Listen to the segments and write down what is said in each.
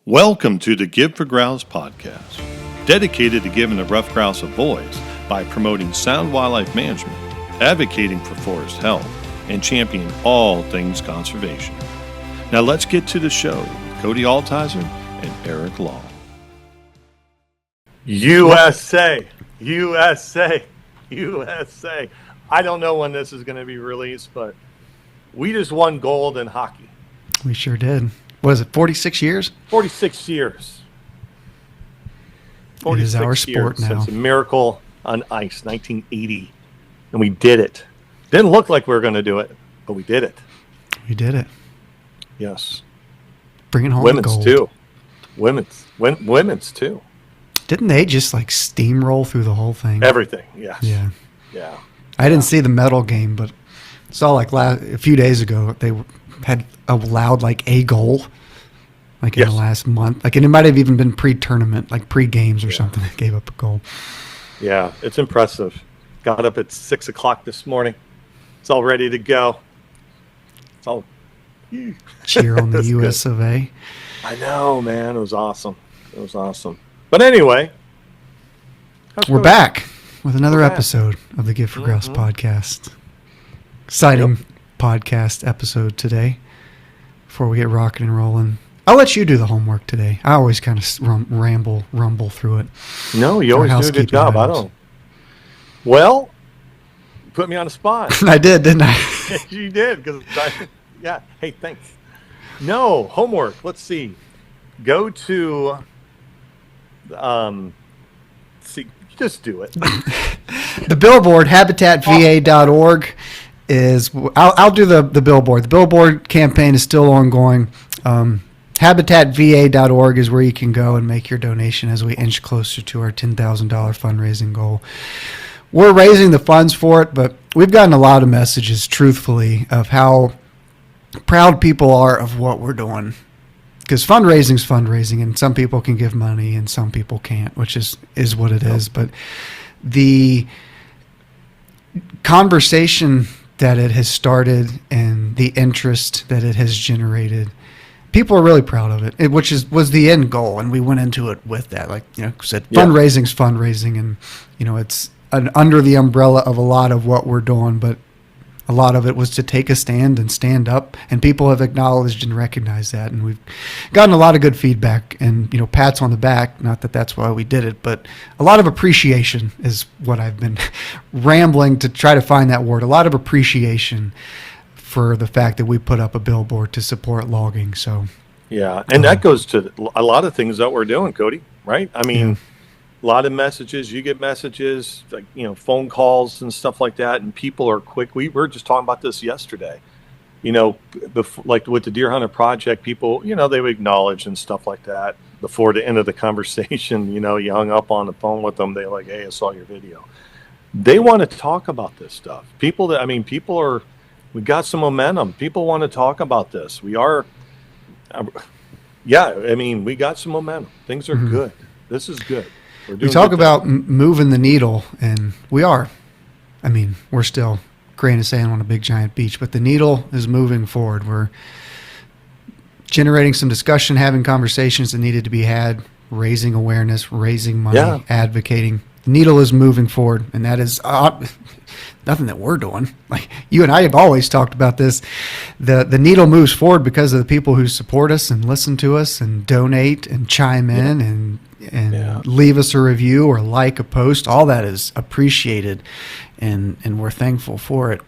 Welcome to the Give for Grouse podcast, dedicated to giving the ruffed grouse a voice by promoting sound wildlife management, advocating for forest health, and championing all things conservation. Now let's get to the show with Cody Altizer and Eric Law. USA. I don't know when this is going to be released, but we just won gold in hockey. We sure did. What is it, 46 years? 46 years. 46 it is our sport now. Since a Miracle on Ice, 1980. And we did it. Didn't look like we were going to do it, but we did it. We did it. Yes. Bringing home women's gold. Too. Women's too. Didn't they just like steamroll through the whole thing? Everything, yes. Yeah. I didn't see the medal game, but saw like a few days ago they had allowed like a goal like in the last month. Like, and it might have even been pre-tournament, like pre-games or something that gave up a goal. Yeah, it's impressive. Got up at 6 o'clock this morning. It's all ready to go. It's all cheer on the US of A. I know, man. It was awesome. But anyway, we're back with another episode of the Give for Grouse podcast. Exciting podcast episode today. Before we get rocking and rolling, I'll let you do the homework today. I always kind of rumble through it. No, you always do a good job. Items. I don't. Well, you put me on the spot. I did, didn't I? You did, because yeah. Hey, thanks. No homework. Let's see. Go to. See, just do it. The billboard, habitatva.org, is. I'll do the billboard. The billboard campaign is still ongoing. Habitatva.org is where you can go and make your donation as we inch closer to our $10,000 fundraising goal. We're raising the funds for it, but we've gotten a lot of messages, truthfully, of how proud people are of what we're doing. Because fundraising's fundraising, and some people can give money and some people can't, which is what it is. But the conversation that it has started and the interest that it has generated, people are really proud of it, which was the end goal. And we went into it with that. Like, said fundraising's fundraising, and, it's under the umbrella of a lot of what we're doing, but a lot of it was to take a stand and stand up, and people have acknowledged and recognized that, and we've gotten a lot of good feedback and, pats on the back, not that that's why we did it, but a lot of appreciation is what I've been rambling to try to find that word. A lot of appreciation for the fact that we put up a billboard to support logging. So yeah, and that goes to a lot of things that we're doing, Cody, right? I mean, a lot of messages, you get messages, like, phone calls and stuff like that, and people are quick. We were just talking about this yesterday, like with the Deer Hunter Project, people, they would acknowledge and stuff like that. Before the end of the conversation, you hung up on the phone with them. They're like, hey, I saw your video. They want to talk about this stuff. we got some momentum. People want to talk about this. We got some momentum. Things are good. This is good. We talk about moving the needle, and we are. We're still grain of sand on a big giant beach, but the needle is moving forward. We're generating some discussion, having conversations that needed to be had, raising awareness, raising money, advocating. The needle is moving forward, and that is nothing that we're doing. Like, you and I have always talked about this. The needle moves forward because of the people who support us and listen to us and donate and chime in and leave us a review or like a post. All that is appreciated, and we're thankful for it.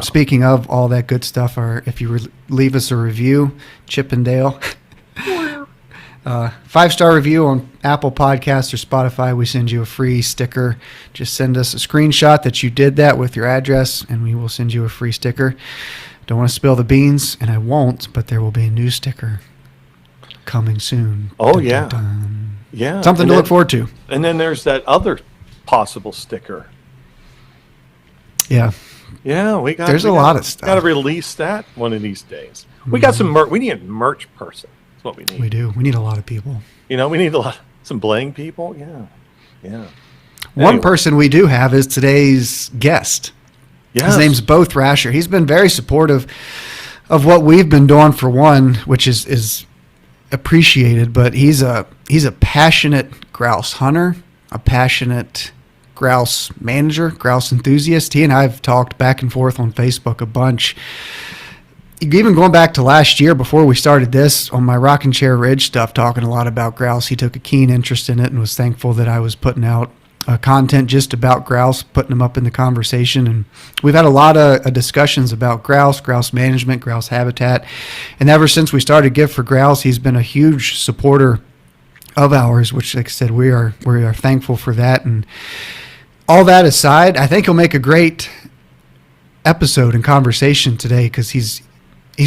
Speaking of all that good stuff, if you leave us a review, Chippendale, 5-star review on Apple Podcasts or Spotify, we send you a free sticker. Just send us a screenshot that you did that with your address, and we will send you a free sticker. Don't want to spill the beans, and I won't, but there will be a new sticker coming soon. Oh, dun, yeah. Dun, dun. Yeah. Something to look forward to. And then there's that other possible sticker. Yeah. Yeah, there's a lot of stuff. Got to release that one of these days. We got some we need a merch person. That's what we need. We do. We need a lot of people. We need some bling people. Yeah. One person we do have is today's guest. Yes. His name's Bo Thrasher. He's been very supportive of what we've been doing, for one, which is appreciated, but he's a passionate grouse hunter, a passionate grouse manager, grouse enthusiast. He and I have talked back and forth on Facebook a bunch. Even going back to last year before we started this, on my Rocking Chair Ridge stuff, talking a lot about grouse. He took a keen interest in it and was thankful that I was putting out content just about grouse, putting them up in the conversation. And we've had a lot of discussions about grouse management, grouse habitat. And ever since we started Gift for Grouse, he's been a huge supporter of ours, which, like I said, we are thankful for that. And all that aside, I think he'll make a great episode and conversation today, because he's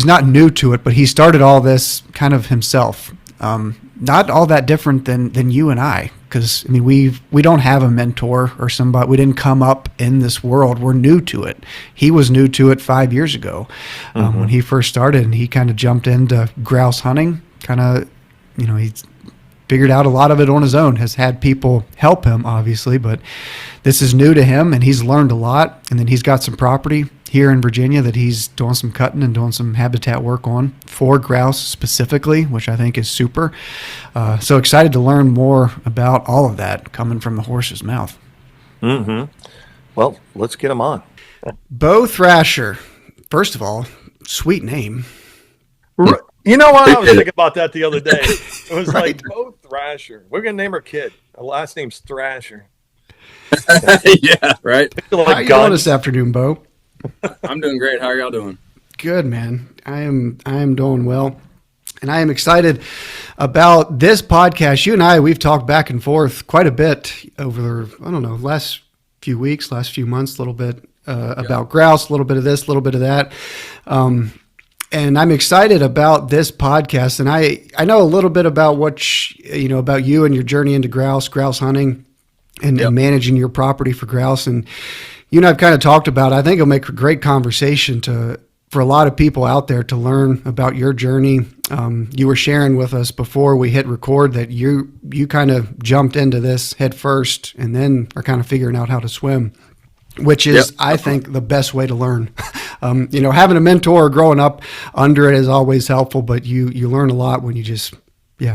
not new to it, but he started all this kind of himself. Not all that different than you and I, because I mean we don't have a mentor or somebody. We didn't come up in this world. We're new to it. He was new to it 5 years ago when he first started, and he kind of jumped into grouse hunting. He's figured out a lot of it on his own. Has had people help him, obviously, but this is new to him, and he's learned a lot. And then he's got some property here in Virginia that he's doing some cutting and doing some habitat work on for grouse specifically, which I think is super. So excited to learn more about all of that coming from the horse's mouth. Well, let's get him on. Bo Thrasher. First of all, sweet name. You know what? I was thinking about that the other day. It was like, Bo Thrasher. We're going to name our kid. Her last name's Thrasher. Yeah, right. How are you doing this afternoon, Bo? I'm doing great. How are y'all doing? Good, man. I am doing well. And I am excited about this podcast. You and I, we've talked back and forth quite a bit over, last few weeks, last few months, a little bit about grouse, a little bit of this, a little bit of that. And I'm excited about this podcast. And I know a little bit about about you and your journey into grouse hunting and managing your property for grouse. And you and I've kind of talked about, I think it'll make a great conversation for a lot of people out there to learn about your journey. You were sharing with us before we hit record that you kind of jumped into this head first and then are kind of figuring out how to swim, which is, I think, the best way to learn. Having a mentor growing up under it is always helpful, but you learn a lot when you just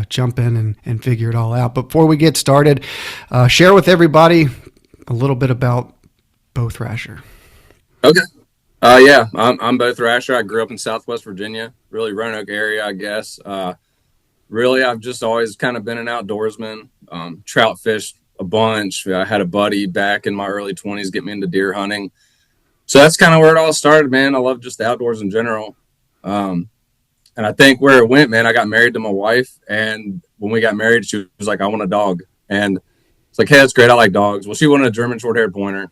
jump in and figure it all out. But before we get started, share with everybody a little bit about Bo Thrasher. Okay. I'm Bo Thrasher. I grew up in Southwest Virginia, really Roanoke area, I guess. Really, I've just always kind of been an outdoorsman, trout fished a bunch. I had a buddy back in my early 20s get me into deer hunting. So that's kind of where it all started, man. I love just the outdoors in general. And I think where it went, man, I got married to my wife. And when we got married, she was like, I want a dog. And it's like, hey, that's great. I like dogs. Well, she wanted a German short-haired pointer.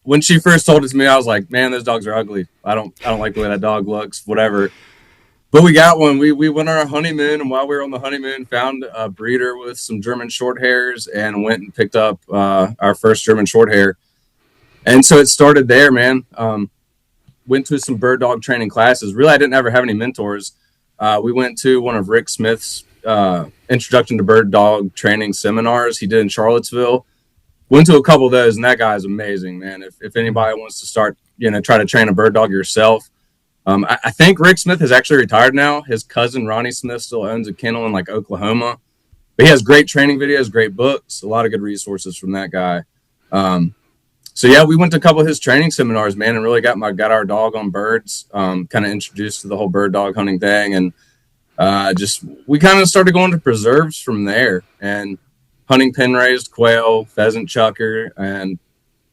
When she first told it to me, I was like, man, those dogs are ugly. I don't like the way that dog looks, whatever. But we got one. We went on our honeymoon, and while we were on the honeymoon, found a breeder with some German short hairs and went and picked up our first German short hair. And so it started there, man. Went to some bird dog training classes. Really, I didn't ever have any mentors. We went to one of Rick Smith's introduction to bird dog training seminars he did in Charlottesville. Went to a couple of those, and that guy's amazing, man. If anybody wants to start, try to train a bird dog yourself. I think Rick Smith is actually retired now. His cousin, Ronnie Smith, still owns a kennel in Oklahoma. But he has great training videos, great books, a lot of good resources from that guy. We went to a couple of his training seminars, man, and really got our dog on birds, kind of introduced to the whole bird dog hunting thing. And we kind of started going to preserves from there and hunting pen-raised quail, pheasant, chucker. And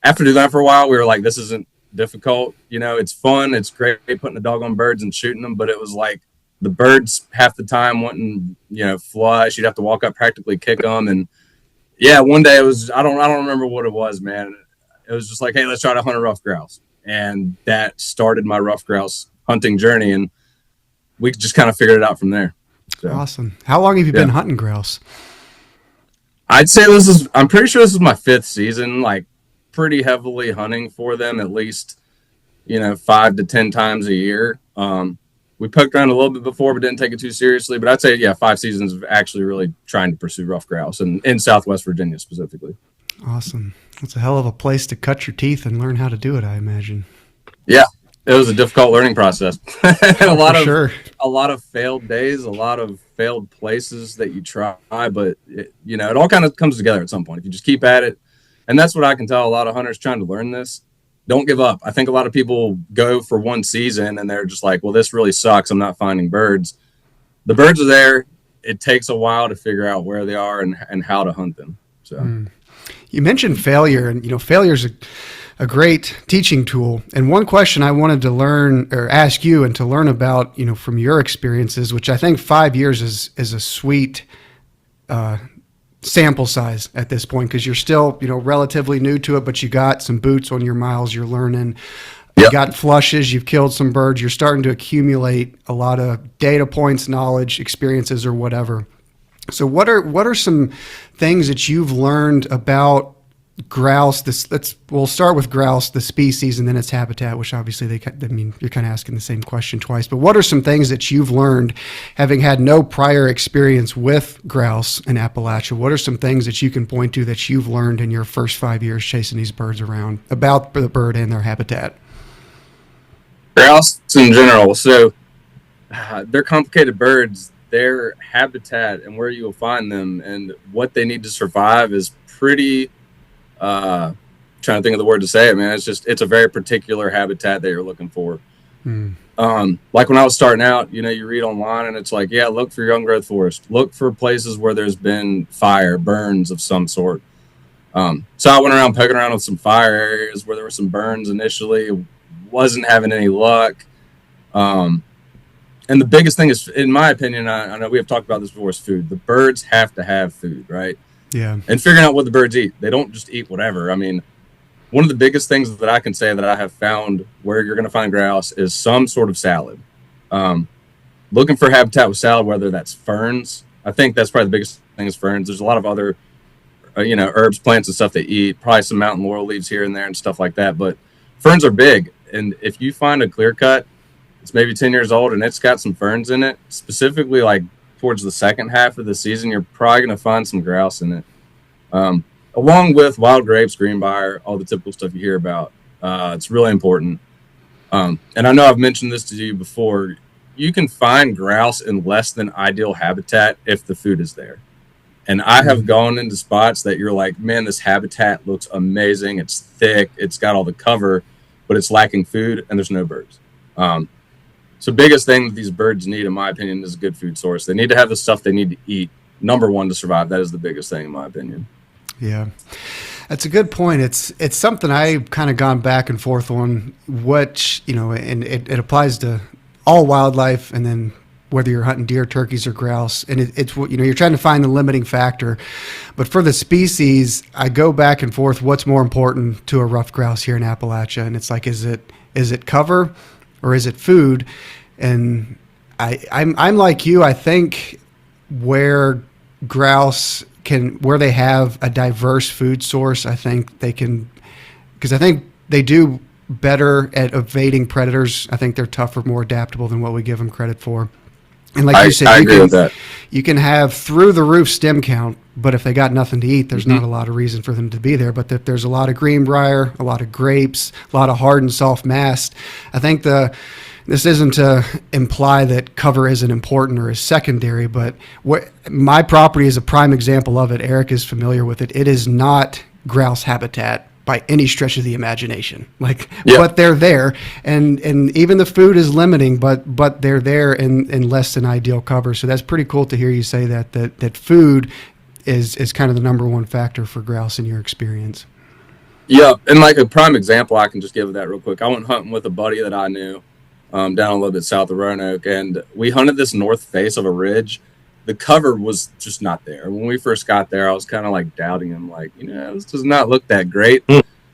after doing that for a while, we were like, this isn't difficult. It's fun. It's great putting the dog on birds and shooting them. But it was like the birds half the time wouldn't, flush. You'd have to walk up, practically kick them. And one day it was, I don't remember what it was, man. It was just like, hey, let's try to hunt a ruffed grouse. And that started my ruffed grouse hunting journey. And we just kind of figured it out from there. So, awesome. How long have you been hunting grouse? I'd say I'm pretty sure this is my 5th season, pretty heavily hunting for them, at least, 5 to 10 times a year. We poked around a little bit before, but didn't take it too seriously. But I'd say, 5 seasons of actually really trying to pursue ruffed grouse and in Southwest Virginia specifically. Awesome. That's a hell of a place to cut your teeth and learn how to do it, I imagine. Yeah. It was a difficult learning process. Sure. A lot of failed days, a lot of failed places that you try, but it all kind of comes together at some point if you just keep at it. And that's what I can tell a lot of hunters trying to learn this. Don't give up. I think a lot of people go for one season and they're just like, well, this really sucks. I'm not finding birds. The birds are there. It takes a while to figure out where they are and how to hunt them. So you mentioned failure, and failure is a great teaching tool. And one question I wanted to learn or ask you and to learn about, from your experiences, which I think 5 years is a sweet sample size at this point, because you're still, relatively new to it, but you got some boots on your miles, you're learning. You got flushes, you've killed some birds, you're starting to accumulate a lot of data points, knowledge, experiences, or whatever. So what are some things that you've learned about grouse? We'll start with grouse, the species, and then its habitat, which obviously you're kind of asking the same question twice. But what are some things that you've learned, having had no prior experience with grouse in Appalachia? What are some things that you can point to that you've learned in your first 5 years chasing these birds around about the bird and their habitat? Grouse in general. So they're complicated birds. Their habitat and where you will find them and what they need to survive is pretty trying to think of the word to say it, man. It's a very particular habitat that you're looking for. Like when I was starting out, you read online and it's like, yeah, look for young growth forest, look for places where there's been fire, burns of some sort. So I went around poking around with some fire areas where there were some burns initially, wasn't having any luck. And the biggest thing is, in my opinion, I know we have talked about this before, is food. The birds have to have food, right? Yeah. And figuring out what the birds eat. They don't just eat whatever. I mean, one of the biggest things that I can say that I have found where you're going to find grouse is some sort of salad. Looking for habitat with salad, whether that's ferns. I think that's probably the biggest thing is ferns. There's a lot of other, herbs, plants, and stuff they eat. Probably some mountain laurel leaves here and there and stuff like that. But ferns are big. And if you find a clear cut, it's maybe 10 years old and it's got some ferns in it, specifically like towards the second half of the season, you're probably going to find some grouse in it. Along with wild grapes, greenbrier, all the typical stuff you hear about. It's really important. And I know I've mentioned this to you before. You can find grouse in less than ideal habitat if the food is there. And I have gone into spots that you're like, man, this habitat looks amazing. It's thick. It's got all the cover, but it's lacking food and there's no birds. So biggest thing that these birds need, in my opinion, is a good food source. They need to have the stuff they need to eat. Number one, to survive. That is the biggest thing, in my opinion. Yeah, that's a good point. It's something I've kind of gone back and forth on, and it applies to all wildlife, and then whether you're hunting deer, turkeys, or grouse. And it's you're trying to find the limiting factor. But for the species, I go back and forth. What's more important to a ruffed grouse here in Appalachia? And it's like, is it cover or is it food? And I'm like you. I think where grouse where they have a diverse food source, I think they can, because I think they do better at evading predators. I think they're tougher, more adaptable than what we give them credit for. And like you said, I agree with that. You can have through the roof stem count, but if they got nothing to eat, there's not a lot of reason for them to be there. But if there's a lot of greenbrier, a lot of grapes, a lot of hard and soft mast, I think this isn't to imply that cover isn't important or is secondary, but my property is a prime example of it. Eric is familiar with it. It is not grouse habitat by any stretch of the imagination. But they're there, and even the food is limiting, but they're there in less than ideal cover. So that's pretty cool to hear you say that food is kind of the number one factor for grouse in your experience. Yeah, and like a prime example, I can just give that real quick. I went hunting with a buddy that I knew down a little bit south of Roanoke, and we hunted this north face of a ridge. The cover was just not there. When we first got there, I was kind of like doubting him, like, this does not look that great.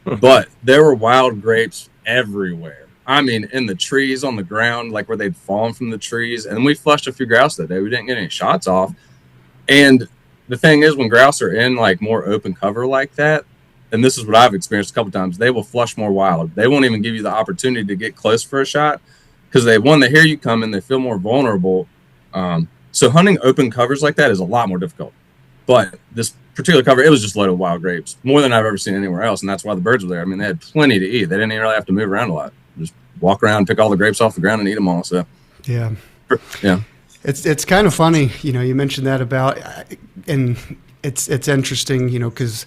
But there were wild grapes everywhere. I mean, in the trees, on the ground, like where they'd fallen from the trees. And we flushed a few grouse that day. We didn't get any shots off. And the thing is, when grouse are in like more open cover like that, and this is what I've experienced a couple times, they will flush more wild. They won't even give you the opportunity to get close for a shot because they hear you coming, they feel more vulnerable. So hunting open covers like that is a lot more difficult. But this particular cover, it was just loaded with wild grapes, more than I've ever seen anywhere else, and that's why the birds were there. I mean, they had plenty to eat. They didn't even really have to move around a lot. Just walk around, pick all the grapes off the ground, and eat them all. So Yeah. yeah. It's kind of funny, you mentioned that about, and it's interesting, because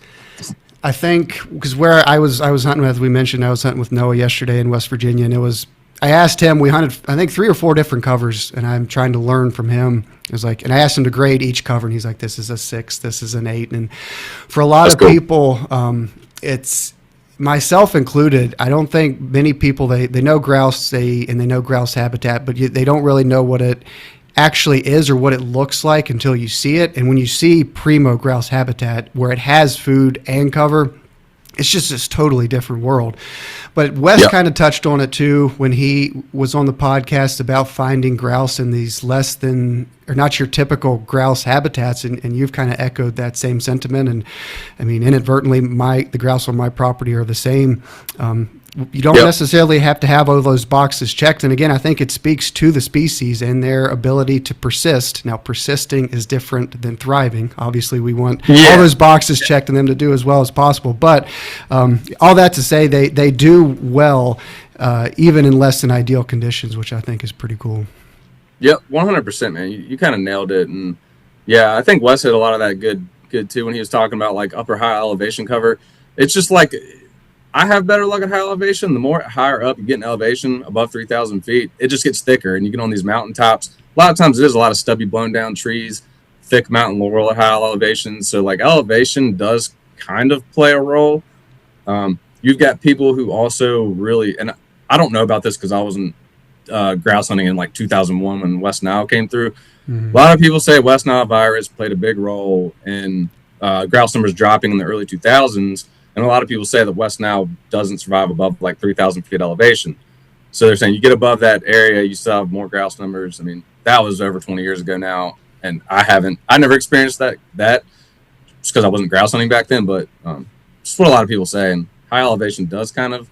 I think, because where I was hunting, as we mentioned, I was hunting with Noah yesterday in West Virginia, and I asked him, we hunted, I think 3 or 4 different covers, and I'm trying to learn from him. It was like, and I asked him to grade each cover, and he's like, this is a 6, this is an 8. And for a lot of people, it's, myself included, I don't think many people, they know grouse, and they know grouse habitat, but they don't really know what it actually is or what it looks like until you see it. And when you see primo grouse habitat where it has food and cover, it's just this totally different world. But Wes kind of touched on it too when he was on the podcast about finding grouse in these less than, or not your typical grouse habitats, and you've kind of echoed that same sentiment. And I mean, inadvertently, the grouse on my property are the same. You don't necessarily have to have all those boxes checked. And again, I think it speaks to the species and their ability to persist. Now, persisting is different than thriving. Obviously, we want all those boxes checked and them to do as well as possible. But all that to say, they do well, even in less than ideal conditions, which I think is pretty cool. Yep, 100%, man. You kind of nailed it. And yeah, I think Wes hit a lot of that good too when he was talking about like upper high elevation cover. It's just like, I have better luck at high elevation. The more higher up you get in elevation, above 3,000 feet, it just gets thicker. And you get on these mountaintops. A lot of times it is a lot of stubby, blown down trees, thick mountain laurel at high elevation. So like elevation does kind of play a role. You've got people who also really, and I don't know about this because I wasn't grouse hunting in like 2001 when West Nile came through. Mm-hmm. A lot of people say West Nile virus played a big role in grouse numbers dropping in the early 2000s. And a lot of people say that West Nile doesn't survive above like 3,000 feet elevation. So they're saying you get above that area, you still have more grouse numbers. I mean, that was over 20 years ago now. And I never experienced that just because I wasn't grouse hunting back then. But just what a lot of people say. And high elevation does kind of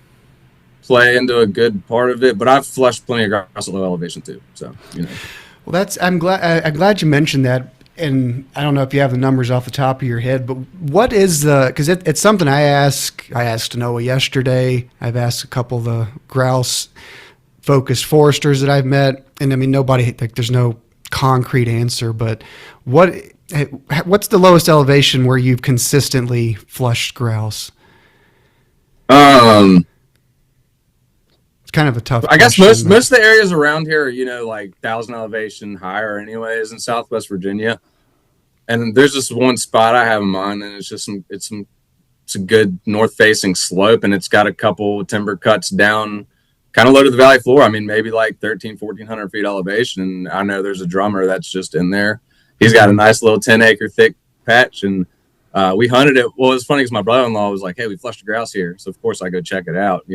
play into a good part of it. But I've flushed plenty of grouse at low elevation too. So, Well, I'm glad you mentioned that. And I don't know if you have the numbers off the top of your head, but what is because it's something I asked Noah yesterday. I've asked a couple of the grouse focused foresters that I've met. And I mean, there's no concrete answer, but what's the lowest elevation where you've consistently flushed grouse? It's kind of a tough I guess most of the areas around here are, like 1,000 elevation higher anyways in Southwest Virginia. And there's just one spot I have in mind, and it's a good north facing slope, and it's got a couple timber cuts down kind of low to the valley floor. I mean, maybe like 1,400 feet elevation. And I know there's a drummer that's just in there. He's got a nice little 10-acre thick patch, and we hunted it. Well, it was funny because my brother-in-law was like, hey, we flushed a grouse here. So, of course, I go check it out,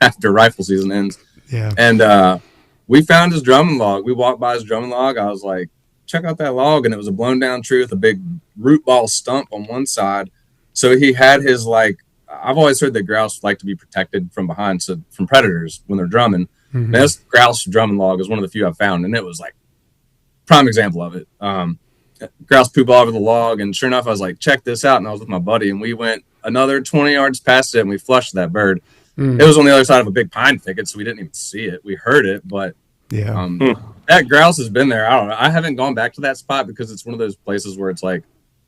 after rifle season ends. Yeah. And we found his drumming log. We walked by his drumming log. I was like, check out that log. And it was a blown down tree with a big root ball stump on one side. So he had his, I've always heard that grouse like to be protected from behind, so from predators when they're drumming. Mm-hmm. This grouse drumming log is one of the few I've found. And it was like prime example of it. Grouse poop all over the log, and sure enough, I was like, check this out. And I was with my buddy, and we went another 20 yards past it, and we flushed that bird. It was on the other side of a big pine thicket, so we didn't even see it. We heard it, but that grouse has been there. I don't know. I haven't gone back to that spot because it's one of those places where it's like,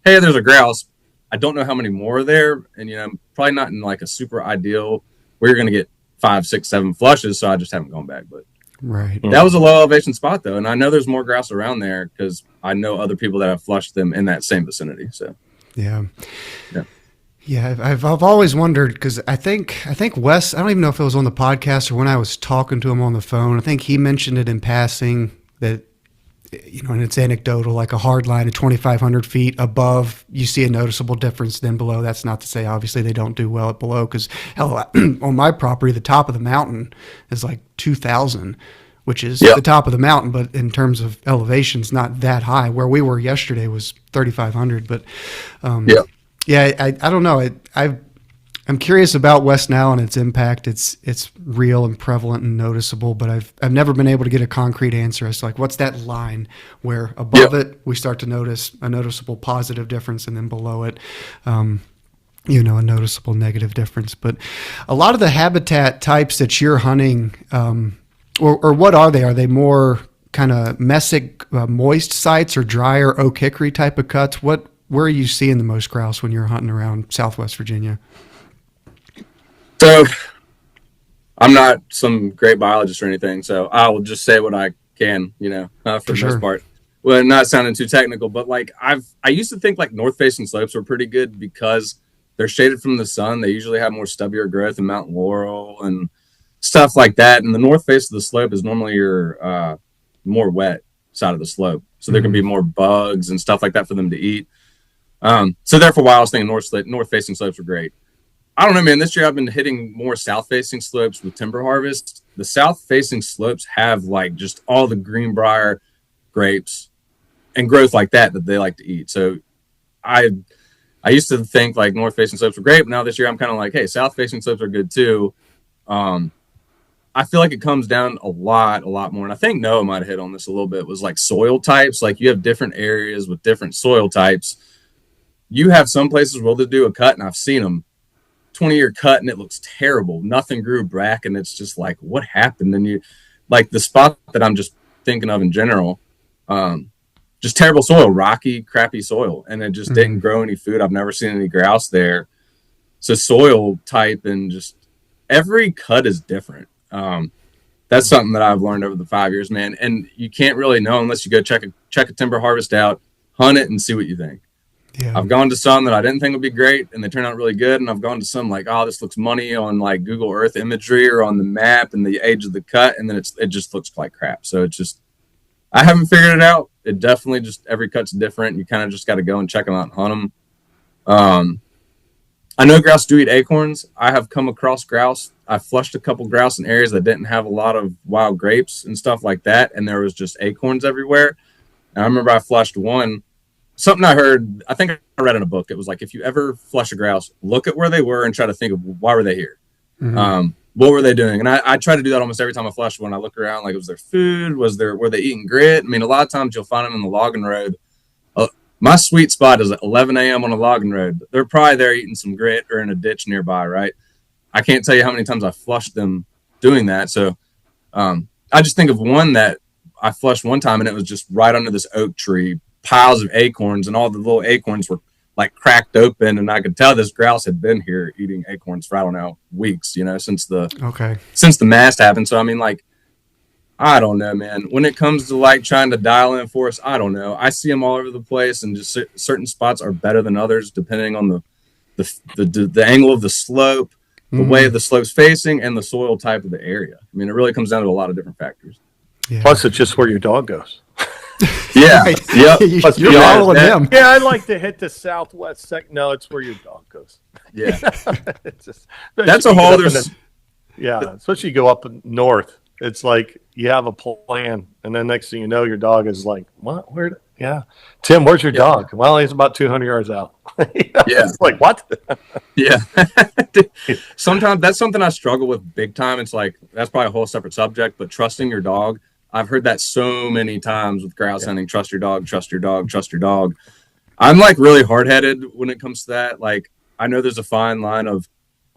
hey, there's a grouse. I don't know how many more are there, and probably not in like a super ideal where you're going to get 5, 6, 7 flushes. So I just haven't gone back, but. Right. That was a low elevation spot though. And I know there's more grouse around there because I know other people that have flushed them in that same vicinity. So, yeah. I've always wondered because I think Wes, I don't even know if it was on the podcast or when I was talking to him on the phone. I think he mentioned it in passing that, and it's anecdotal, like a hard line at 2,500 feet above, you see a noticeable difference than below. That's not to say, obviously, they don't do well at below because, hell, on my property, the top of the mountain is like 2,000, which is the top of the mountain. But in terms of elevation, it's not that high. Where we were yesterday was 3,500. But, I don't know. I'm curious about West Nile and its impact. It's real and prevalent and noticeable, but I've never been able to get a concrete answer as to like what's that line where above it we start to notice a noticeable positive difference, and then below it, a noticeable negative difference. But a lot of the habitat types that you're hunting, or what are they? Are they more kind of mesic, moist sites, or drier oak hickory type of cuts? Where are you seeing the most grouse when you're hunting around Southwest Virginia? So I'm not some great biologist or anything, so I will just say what I can, for the most part. Well, not sounding too technical, but like I used to think like north facing slopes were pretty good because they're shaded from the sun. They usually have more stubbier growth and mountain laurel and stuff like that. And the north face of the slope is normally your more wet side of the slope, so there can be more bugs and stuff like that for them to eat. So therefore, why I was thinking north facing slopes are great. I don't know, man. This year I've been hitting more south facing slopes with timber harvest. The south facing slopes have like just all the greenbrier, grapes, and growth like that they like to eat. So I used to think like north facing slopes were great, but now this year I'm kind of like, hey, south facing slopes are good too. I feel like it comes down a lot more. And I think Noah might have hit on this a little bit, was like soil types. Like you have different areas with different soil types. You have some places where they'll do a cut, and I've seen them 20-year cut and it looks terrible. Nothing grew back. And it's just like, what happened? And you like the spot that I'm just thinking of in general, just terrible soil, rocky, crappy soil. And it just didn't grow any food. I've never seen any grouse there. So soil type and just every cut is different. That's something that I've learned over the 5 years, man. And you can't really know unless you go check a timber harvest out, hunt it, and see what you think. Yeah. I've gone to some that I didn't think would be great, and they turn out really good. And I've gone to some like, oh, this looks money on like Google Earth imagery or on the map and the age of the cut, and then it just looks like crap. So it's just, I haven't figured it out. It definitely just, every cut's different. You kind of just got to go and check them out and hunt them. I know grouse do eat acorns. I have come across grouse. I flushed a couple grouse in areas that didn't have a lot of wild grapes and stuff like that, and there was just acorns everywhere. And I remember I flushed one. Something I heard, I think I read in a book, it was like, if you ever flush a grouse, look at where they were and try to think of why were they here? What were they doing? And I try to do that almost every time I flush one. I look around, like, was there food? Were they eating grit? I mean, a lot of times you'll find them in the logging road. My sweet spot is at 11 a.m. on a logging road. They're probably there eating some grit or in a ditch nearby, right? I can't tell you how many times I flushed them doing that. So I just think of one that I flushed one time, and it was just right under this oak tree, piles of acorns, and all the little acorns were like cracked open, and I could tell this grouse had been here eating acorns for, I don't know, weeks, since the mast happened. So I mean, like, I don't know, man. When it comes to like trying to dial in for us, I don't know. I see them all over the place, and just certain spots are better than others depending on the angle of the slope, the way the slope's facing, and the soil type of the area. I mean, it really comes down to a lot of different factors. Yeah. Plus, it's just where your dog goes. Yeah. Right. Yep. You're following them. Yeah, I like to hit the southwest sector. No, it's where your dog goes. Yeah. It's just, that's a whole other. Especially you go up north. It's like you have a plan, and then next thing you know, your dog is like, "What? Where? Yeah, Tim, where's your dog?" Well, he's about 200 yards out. It's like, what? Yeah. Sometimes that's something I struggle with big time. It's like, that's probably a whole separate subject, but trusting your dog. I've heard that so many times with grouse hunting. Trust your dog, trust your dog, trust your dog. I'm like really hard-headed when it comes to that. Like, I know there's a fine line of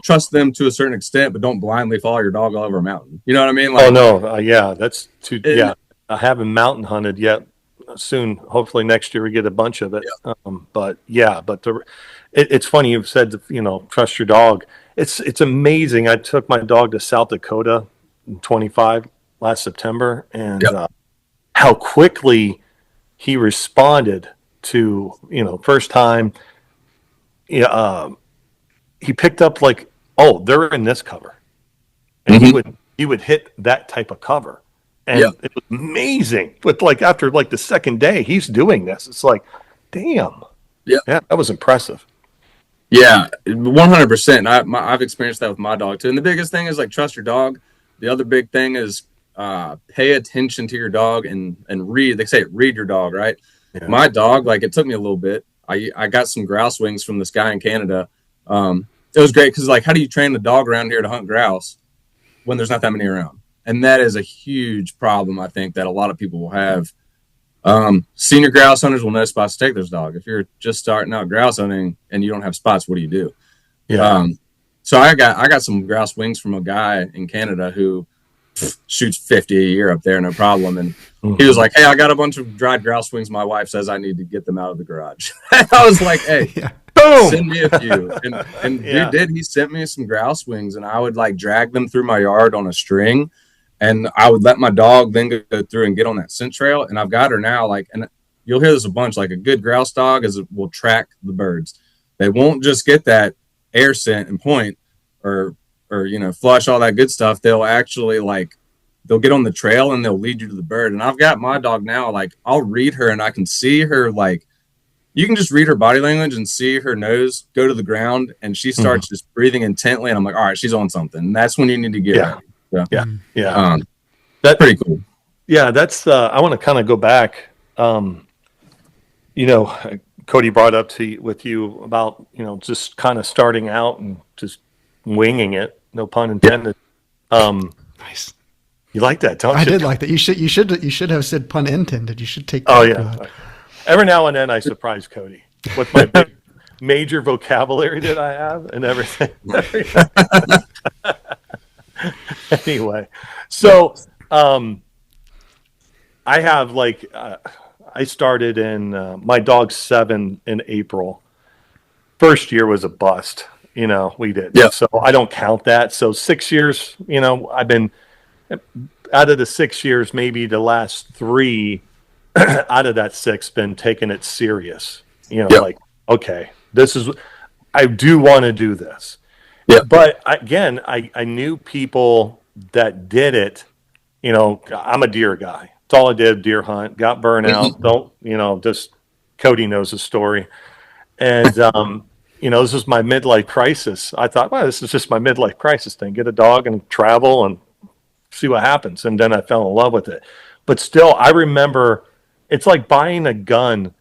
trust them to a certain extent, but don't blindly follow your dog all over a mountain. You know what I mean? Like, oh no, that's too. I haven't mountain hunted yet. Soon, hopefully next year we get a bunch of it. Yeah. It's funny you've said, trust your dog. It's amazing. I took my dog to South Dakota in 25 last September, and how quickly he responded to first time. He picked up like, oh, they're in this cover, and he would hit that type of cover, and it was amazing. But like after like the second day, he's doing this. It's like, damn, yeah, that was impressive. Yeah, 100%. I've experienced that with my dog too. And the biggest thing is like trust your dog. The other big thing is pay attention to your dog and read. They say read your dog, right? Yeah. My dog, like, it took me a little bit. I got some grouse wings from this guy in Canada. It was great because, like, how do you train the dog around here to hunt grouse when there's not that many around? And that is a huge problem, I think, that a lot of people will have. Senior grouse hunters will know spots to take their dog. If you're just starting out grouse hunting and you don't have spots, what do you do? Yeah. So I got some grouse wings from a guy in Canada who shoots 50 a year up there, no problem. And he was like, "Hey, I got a bunch of dried grouse wings. My wife says I need to get them out of the garage." I was like, "Hey, Boom! send me a few." And Yeah. dude, he sent me some grouse wings, and I would like drag them through my yard on a string, and I would let my dog then go through and get on that scent trail. And I've got her now, like, and you'll hear this a bunch. Like a good grouse dog will track the birds. They won't just get that air scent and point or flush, all that good stuff. They'll actually they'll get on the trail and they'll lead you to the bird. And I've got my dog now, like I'll read her and I can see her, like you can just read her body language and see her nose go to the ground, and she starts just breathing intently, and I'm like, all right, she's on something. And that's when you need to get ready. So, that's pretty cool. Yeah, that's I want to kind of go back. Cody brought up with you about, just kind of starting out and just winging it, no pun intended. Nice. You like that, don't you? I did like that. You should have said pun intended. You should take that. Oh yeah. Every now and then I surprise Cody with my big major vocabulary that I have and everything. Anyway, so I have I started in my dog's 7 in April. First year was a bust. We did. Yeah. So I don't count that. So 6 years, I've been out of the 6 years, maybe the last 3 out of that 6 been taking it serious. Like, okay, I do want to do this. Yeah. But again, I knew people that did it. I'm a deer guy. That's all I did, deer hunt, got burned out. Just Cody knows the story. And, this is my midlife crisis. I thought, well, this is just my midlife crisis thing. Get a dog and travel and see what happens. And then I fell in love with it. But still, I remember it's like buying a gun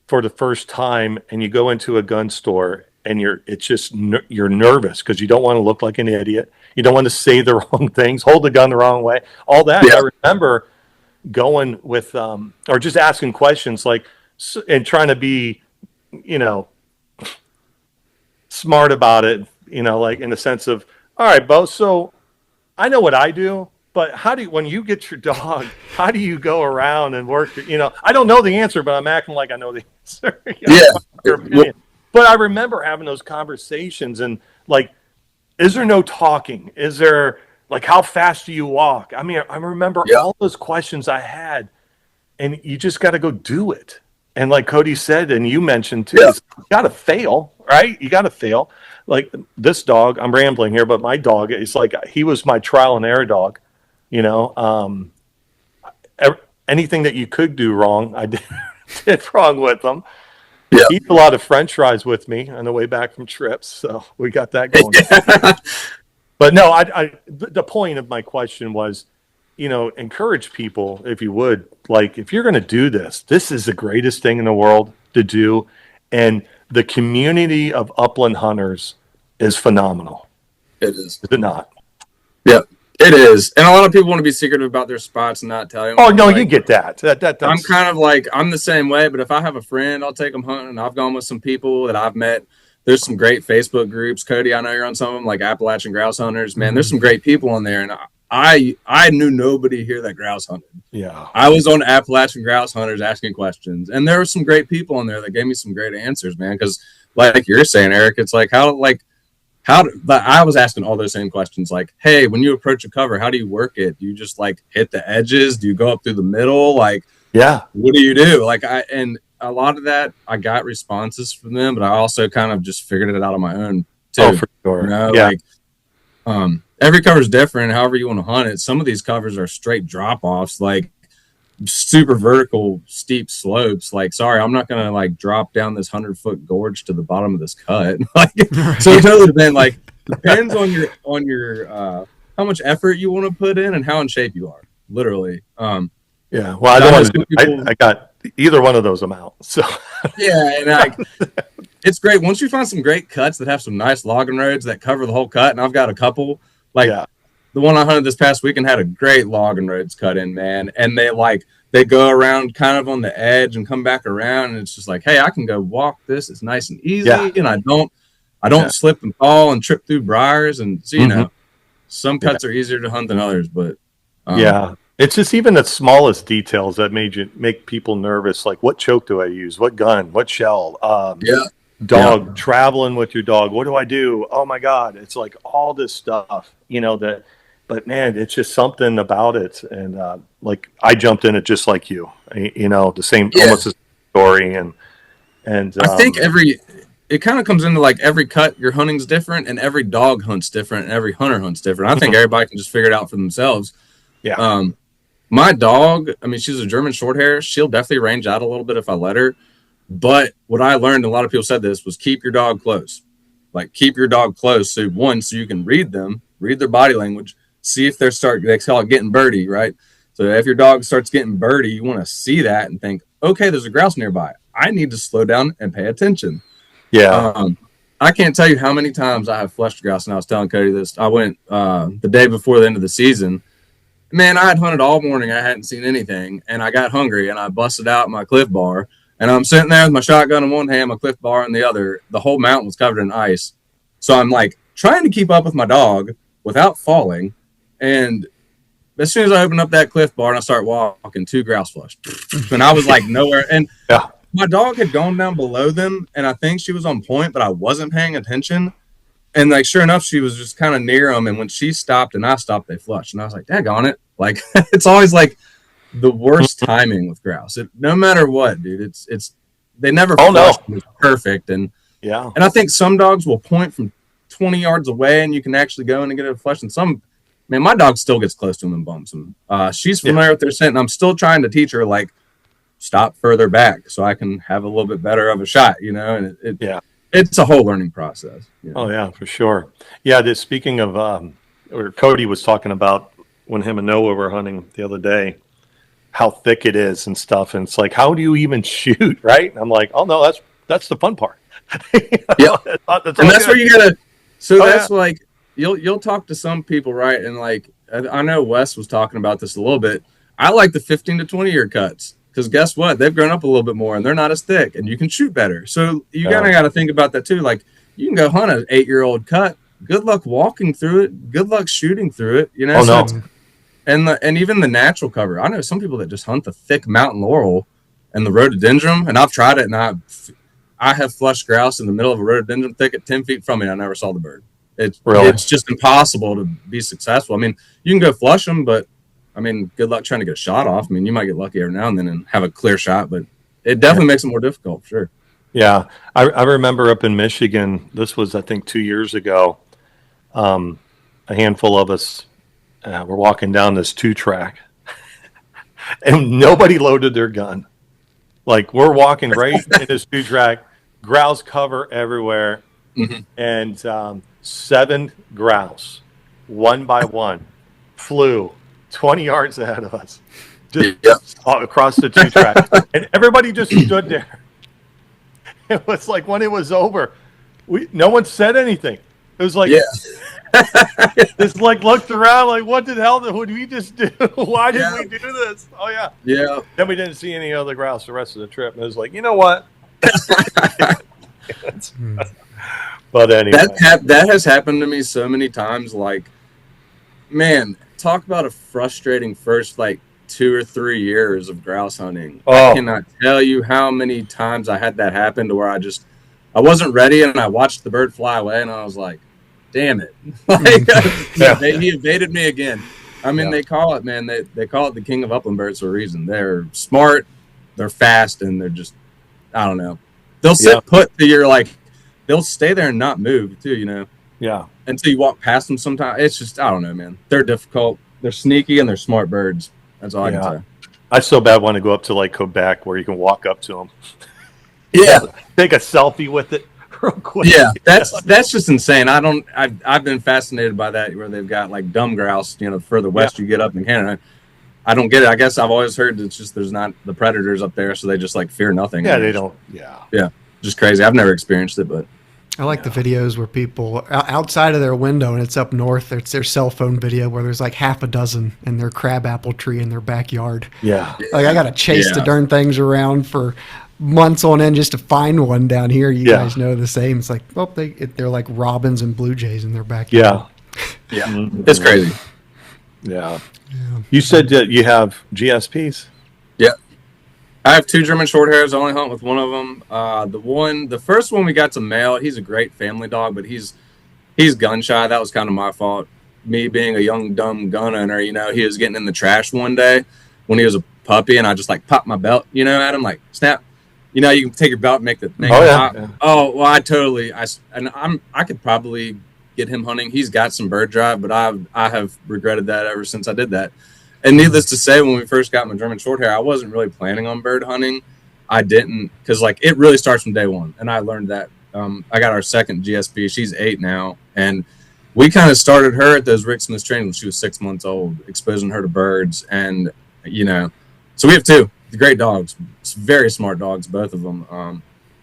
for the first time, and you go into a gun store and you're nervous because you don't want to look like an idiot. You don't want to say the wrong things, hold the gun the wrong way, all that. Yeah. I remember going with, or just asking questions and trying to be, smart about it, like in the sense of, all right, Bo, so I know what I do, but when you get your dog, how do you go around and work? I don't know the answer, but I'm acting like I know the answer. Yeah. But I remember having those conversations and is there no talking? Is there how fast do you walk? I mean, I remember all those questions I had, and you just got to go do it. And like Cody said, and you mentioned too, you got to fail, right? You got to fail. Like this dog, I'm rambling here, but my dog is he was my trial and error dog. Anything that you could do wrong, I did wrong with them. Yeah. He ate a lot of French fries with me on the way back from trips, so we got that going. But no, the point of my question was, encourage people, if you would, if you're going to do this is the greatest thing in the world to do, and the community of upland hunters is phenomenal. It is. Is it not? Yeah. It is. And a lot of people want to be secretive about their spots and not tell you. Oh, no, you get that. I'm kind of I'm the same way, but if I have a friend, I'll take them hunting. I've gone with some people that I've met. There's some great Facebook groups. Cody, I know you're on some of them, like Appalachian Grouse Hunters. Man, there's some great people on there. And I knew nobody here that grouse hunted. Yeah. I was on Appalachian Grouse Hunters asking questions. And there were some great people on there that gave me some great answers, man. Because like you're saying, Eric, it's I was asking all those same questions, hey, when you approach a cover, how do you work it? Do you just hit the edges? Do you go up through the middle? What do you do? And a lot of that, I got responses from them, but I also kind of just figured it out on my own too. Oh, for sure. Every cover is different, however you want to hunt it. Some of these covers are straight drop-offs, super vertical, steep slopes. Sorry, I'm not gonna drop down this 100-foot gorge to the bottom of this cut. So it totally depends on your how much effort you want to put in and how in shape you are. Literally. Well, I don't want to do. I got either one of those. I'm out. So and it's great once you find some great cuts that have some nice logging roads that cover the whole cut. And I've got a couple. The one I hunted this past weekend had a great logging roads cut in, man. And they go around kind of on the edge and come back around. And it's just hey, I can go walk this. It's nice and easy. And I don't I don't Yeah. slip and fall and trip through briars. And so, you Mhm. know, some cuts are easier to hunt than others, but Yeah. It's just even the smallest details that make people nervous. Like, what choke do I use? What gun? What shell? yeah, Dog, traveling with your dog. What do I do? Oh my God. It's like all this stuff, but man, it's just something about it. And like I jumped in it just like you, the same, yeah. almost the same story. And I think it kind of comes into like every cut your hunting's different and every dog hunts different and every hunter hunts different. I think everybody can just figure it out for themselves. yeah. My dog, I mean, she's a German short hair. She'll definitely range out a little bit if I let her. But what I learned, and a lot of people said this, was keep your dog close. Like keep your dog close. So you can read them, read their body language, see if they call it getting birdie, right? So if your dog starts getting birdie, you want to see that and think, okay, there's a grouse nearby. I need to slow down and pay attention. Yeah. I can't tell you how many times I have flushed grouse, and I was telling Cody this. I went the day before the end of the season. Man, I had hunted all morning. I hadn't seen anything, and I got hungry, and I busted out my Cliff Bar, and I'm sitting there with my shotgun in one hand, my Cliff Bar in the other. The whole mountain was covered in ice. So I'm like trying to keep up with my dog without falling, and as soon as I open up that Cliff Bar and I start walking, 2 grouse flushed, and I was like nowhere. And Yeah. my dog had gone down below them, and I think she was on point, but I wasn't paying attention. And like, sure enough, she was just kind of near them. And when she stopped and I stopped, they flushed. And I was like, daggone it. Like, it's always like the worst timing with grouse. No matter what, dude, they never flush. It's perfect. And I think some dogs will point from 20 yards away and you can actually go in and get it flushed. And some, man, my dog still gets close to them and bumps them. She's familiar with their scent, and I'm still trying to teach her, like, stop further back so I can have a little bit better of a shot, and it's a whole learning process. Oh yeah, for sure. Yeah. Speaking of, or Cody was talking about when him and Noah were hunting the other day, how thick it is and stuff. And it's like, how do you even shoot? Right. And I'm like, oh no, that's the fun part. Yeah. That's where you gotta, that's like, you'll talk to some people, right? And like, I know Wes was talking about this a little bit. I like the 15 to 20 year cuts. Because guess what? They've grown up a little bit more and they're not as thick and you can shoot better. So you kind of got to think about that too. Like you can go hunt an 8-year-old cut. Good luck walking through it. Good luck shooting through it. Oh, no. And even the natural cover. I know some people that just hunt the thick mountain laurel and the rhododendron. And I've tried it and I have flushed grouse in the middle of a rhododendron thicket 10 feet from me. And I never saw the bird. It's just impossible to be successful. I mean, you can go flush them, but I mean, good luck trying to get a shot off. I mean, you might get lucky every now and then and have a clear shot, but it definitely makes it more difficult, for sure. Yeah. I remember up in Michigan, this was, I think, 2 years ago, a handful of us were walking down this 2-track and nobody loaded their gun. Like, we're walking right in this 2-track, grouse cover everywhere, and 7 grouse, one by one, flew 20 yards ahead of us, just across the 2-track. And everybody just stood there. It was like when it was over, no one said anything. It was like, just like looked around like, what the hell did we just do? Why did we do this? Oh, yeah. Yeah. Then we didn't see any other grouse the rest of the trip. And it was like, you know what? But anyway. That has happened to me so many times. Like, man, talk about a frustrating first, like, 2 or 3 years of grouse hunting. I cannot tell you how many times I had that happen to where I wasn't ready and I watched the bird fly away and I was like, damn it. He evaded me again. I mean, they call it, man, they call it the king of upland birds for a reason. They're smart, they're fast, and they're just, I don't know. They'll sit put to your, like, they'll stay there and not move too, Yeah. Until you walk past them sometimes. It's just, I don't know, man. They're difficult. They're sneaky and they're smart birds. That's all I can say. I so bad want to go up to like Quebec where you can walk up to them. Yeah. Take a selfie with it real quick. Yeah. That's just insane. I've been fascinated by that where they've got like dumb grouse, further west you get up in Canada. I don't get it. I guess I've always heard it's just there's not the predators up there, so they just like fear nothing. Yeah, they don't. Yeah. Just crazy. I've never experienced it, but I like the videos where people outside of their window and it's up north. It's their cell phone video where there's like half a dozen in their crabapple tree in their backyard. Yeah. Like I got to chase the darn things around for months on end just to find one down here. You Yeah. guys know the same. It's like, well, they're like robins and blue jays in their backyard. Yeah. Yeah, it's crazy. Yeah. You said that you have GSPs. Yeah, I have 2 German short hairs. I only hunt with one of them. The first one we got to mail. He's a great family dog, but he's gun shy. That was kind of my fault. Me being a young dumb gun owner, he was getting in the trash one day when he was a puppy, and I just like popped my belt, at him, like snap. You can take your belt and make the thing pop. Yeah. Oh well, I could probably get him hunting. He's got some bird drive, but I have regretted that ever since I did that. And needless to say, when we first got my German short hair, I wasn't really planning on bird hunting. I didn't, because it really starts from day one, and I learned that. I got our second GSP. She's 8 now, and we kind of started her at those Rick Smith trainings when she was 6 months old, exposing her to birds, and so we have 2 great dogs. It's very smart dogs, both of them.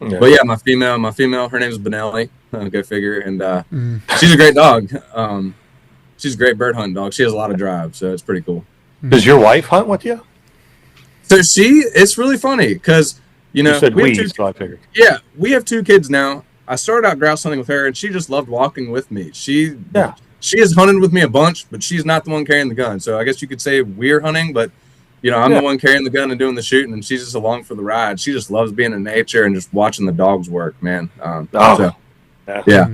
But yeah, my female, her name is Benelli. Go figure. And she's a great dog. She's a great bird hunting dog. She has a lot of drive, so it's pretty cool. Does your wife hunt with you? So it's really funny because, you said so I figured. Yeah, we have 2 kids now. I started out grouse hunting with her, and she just loved walking with me. She has hunted with me a bunch, but she's not the one carrying the gun. So I guess you could say we're hunting, but I'm the one carrying the gun and doing the shooting, and she's just along for the ride. She just loves being in nature and just watching the dogs work, man. Yeah.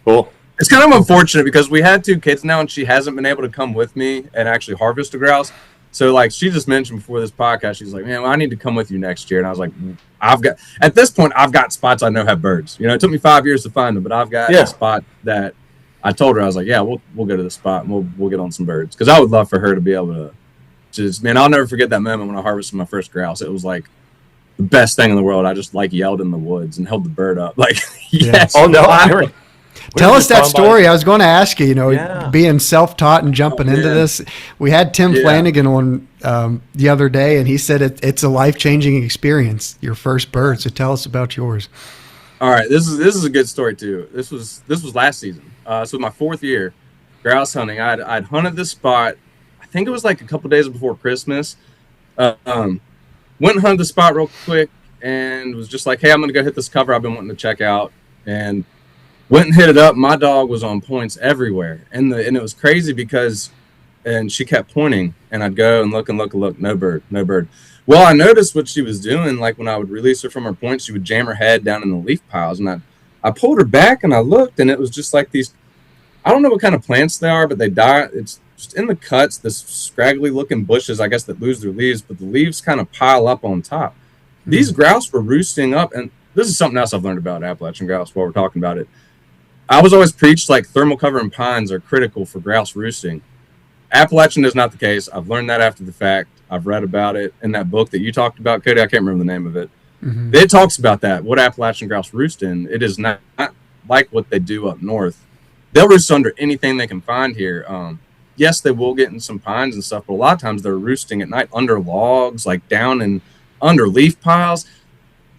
Cool. It's kind of unfortunate because we had 2 kids now, and she hasn't been able to come with me and actually harvest a grouse. So, she just mentioned before this podcast, she's like, man, I need to come with you next year. And I was like, at this point, I've got spots I know have birds. It took me 5 years to find them, but I've got a spot that I told her, I was like, yeah, we'll go to the spot and we'll get on some birds. Because I would love for her to be able to just, man, I'll never forget that moment when I harvested my first grouse. It was like the best thing in the world. I just yelled in the woods and held the bird up. Yes. Oh, no. Tell us that story. I was going to ask you, being self-taught and jumping into this. We had Tim Flanagan on the other day, and he said it's a life-changing experience, your first bird. So tell us about yours. All right. This is a good story, too. This was last season. So my 4th year grouse hunting. I'd hunted this spot. I think it was a couple days before Christmas. Went and hunted the spot real quick and was just like, hey, I'm going to go hit this cover I've been wanting to check out. And went and hit it up. My dog was on points everywhere. And it was crazy because she kept pointing, and I'd go and look, no bird. Well, I noticed what she was doing. When I would release her from her points, she would jam her head down in the leaf piles. And I pulled her back and I looked, and it was just these, I don't know what kind of plants they are, but they die. It's just in the cuts, this scraggly looking bushes, I guess, that lose their leaves, but the leaves kind of pile up on top. These grouse were roosting up, and this is something else I've learned about Appalachian grouse while we're talking about it. I was always preached thermal cover and pines are critical for grouse roosting. Appalachian is not the case. I've learned that after the fact. I've read about it in that book that you talked about, Cody. I can't remember the name of it. Mm-hmm. It talks about that, what Appalachian grouse roost in. It is not like what they do up north. They'll roost under anything they can find here. Yes, they will get in some pines and stuff, but a lot of times they're roosting at night under logs, down and under leaf piles.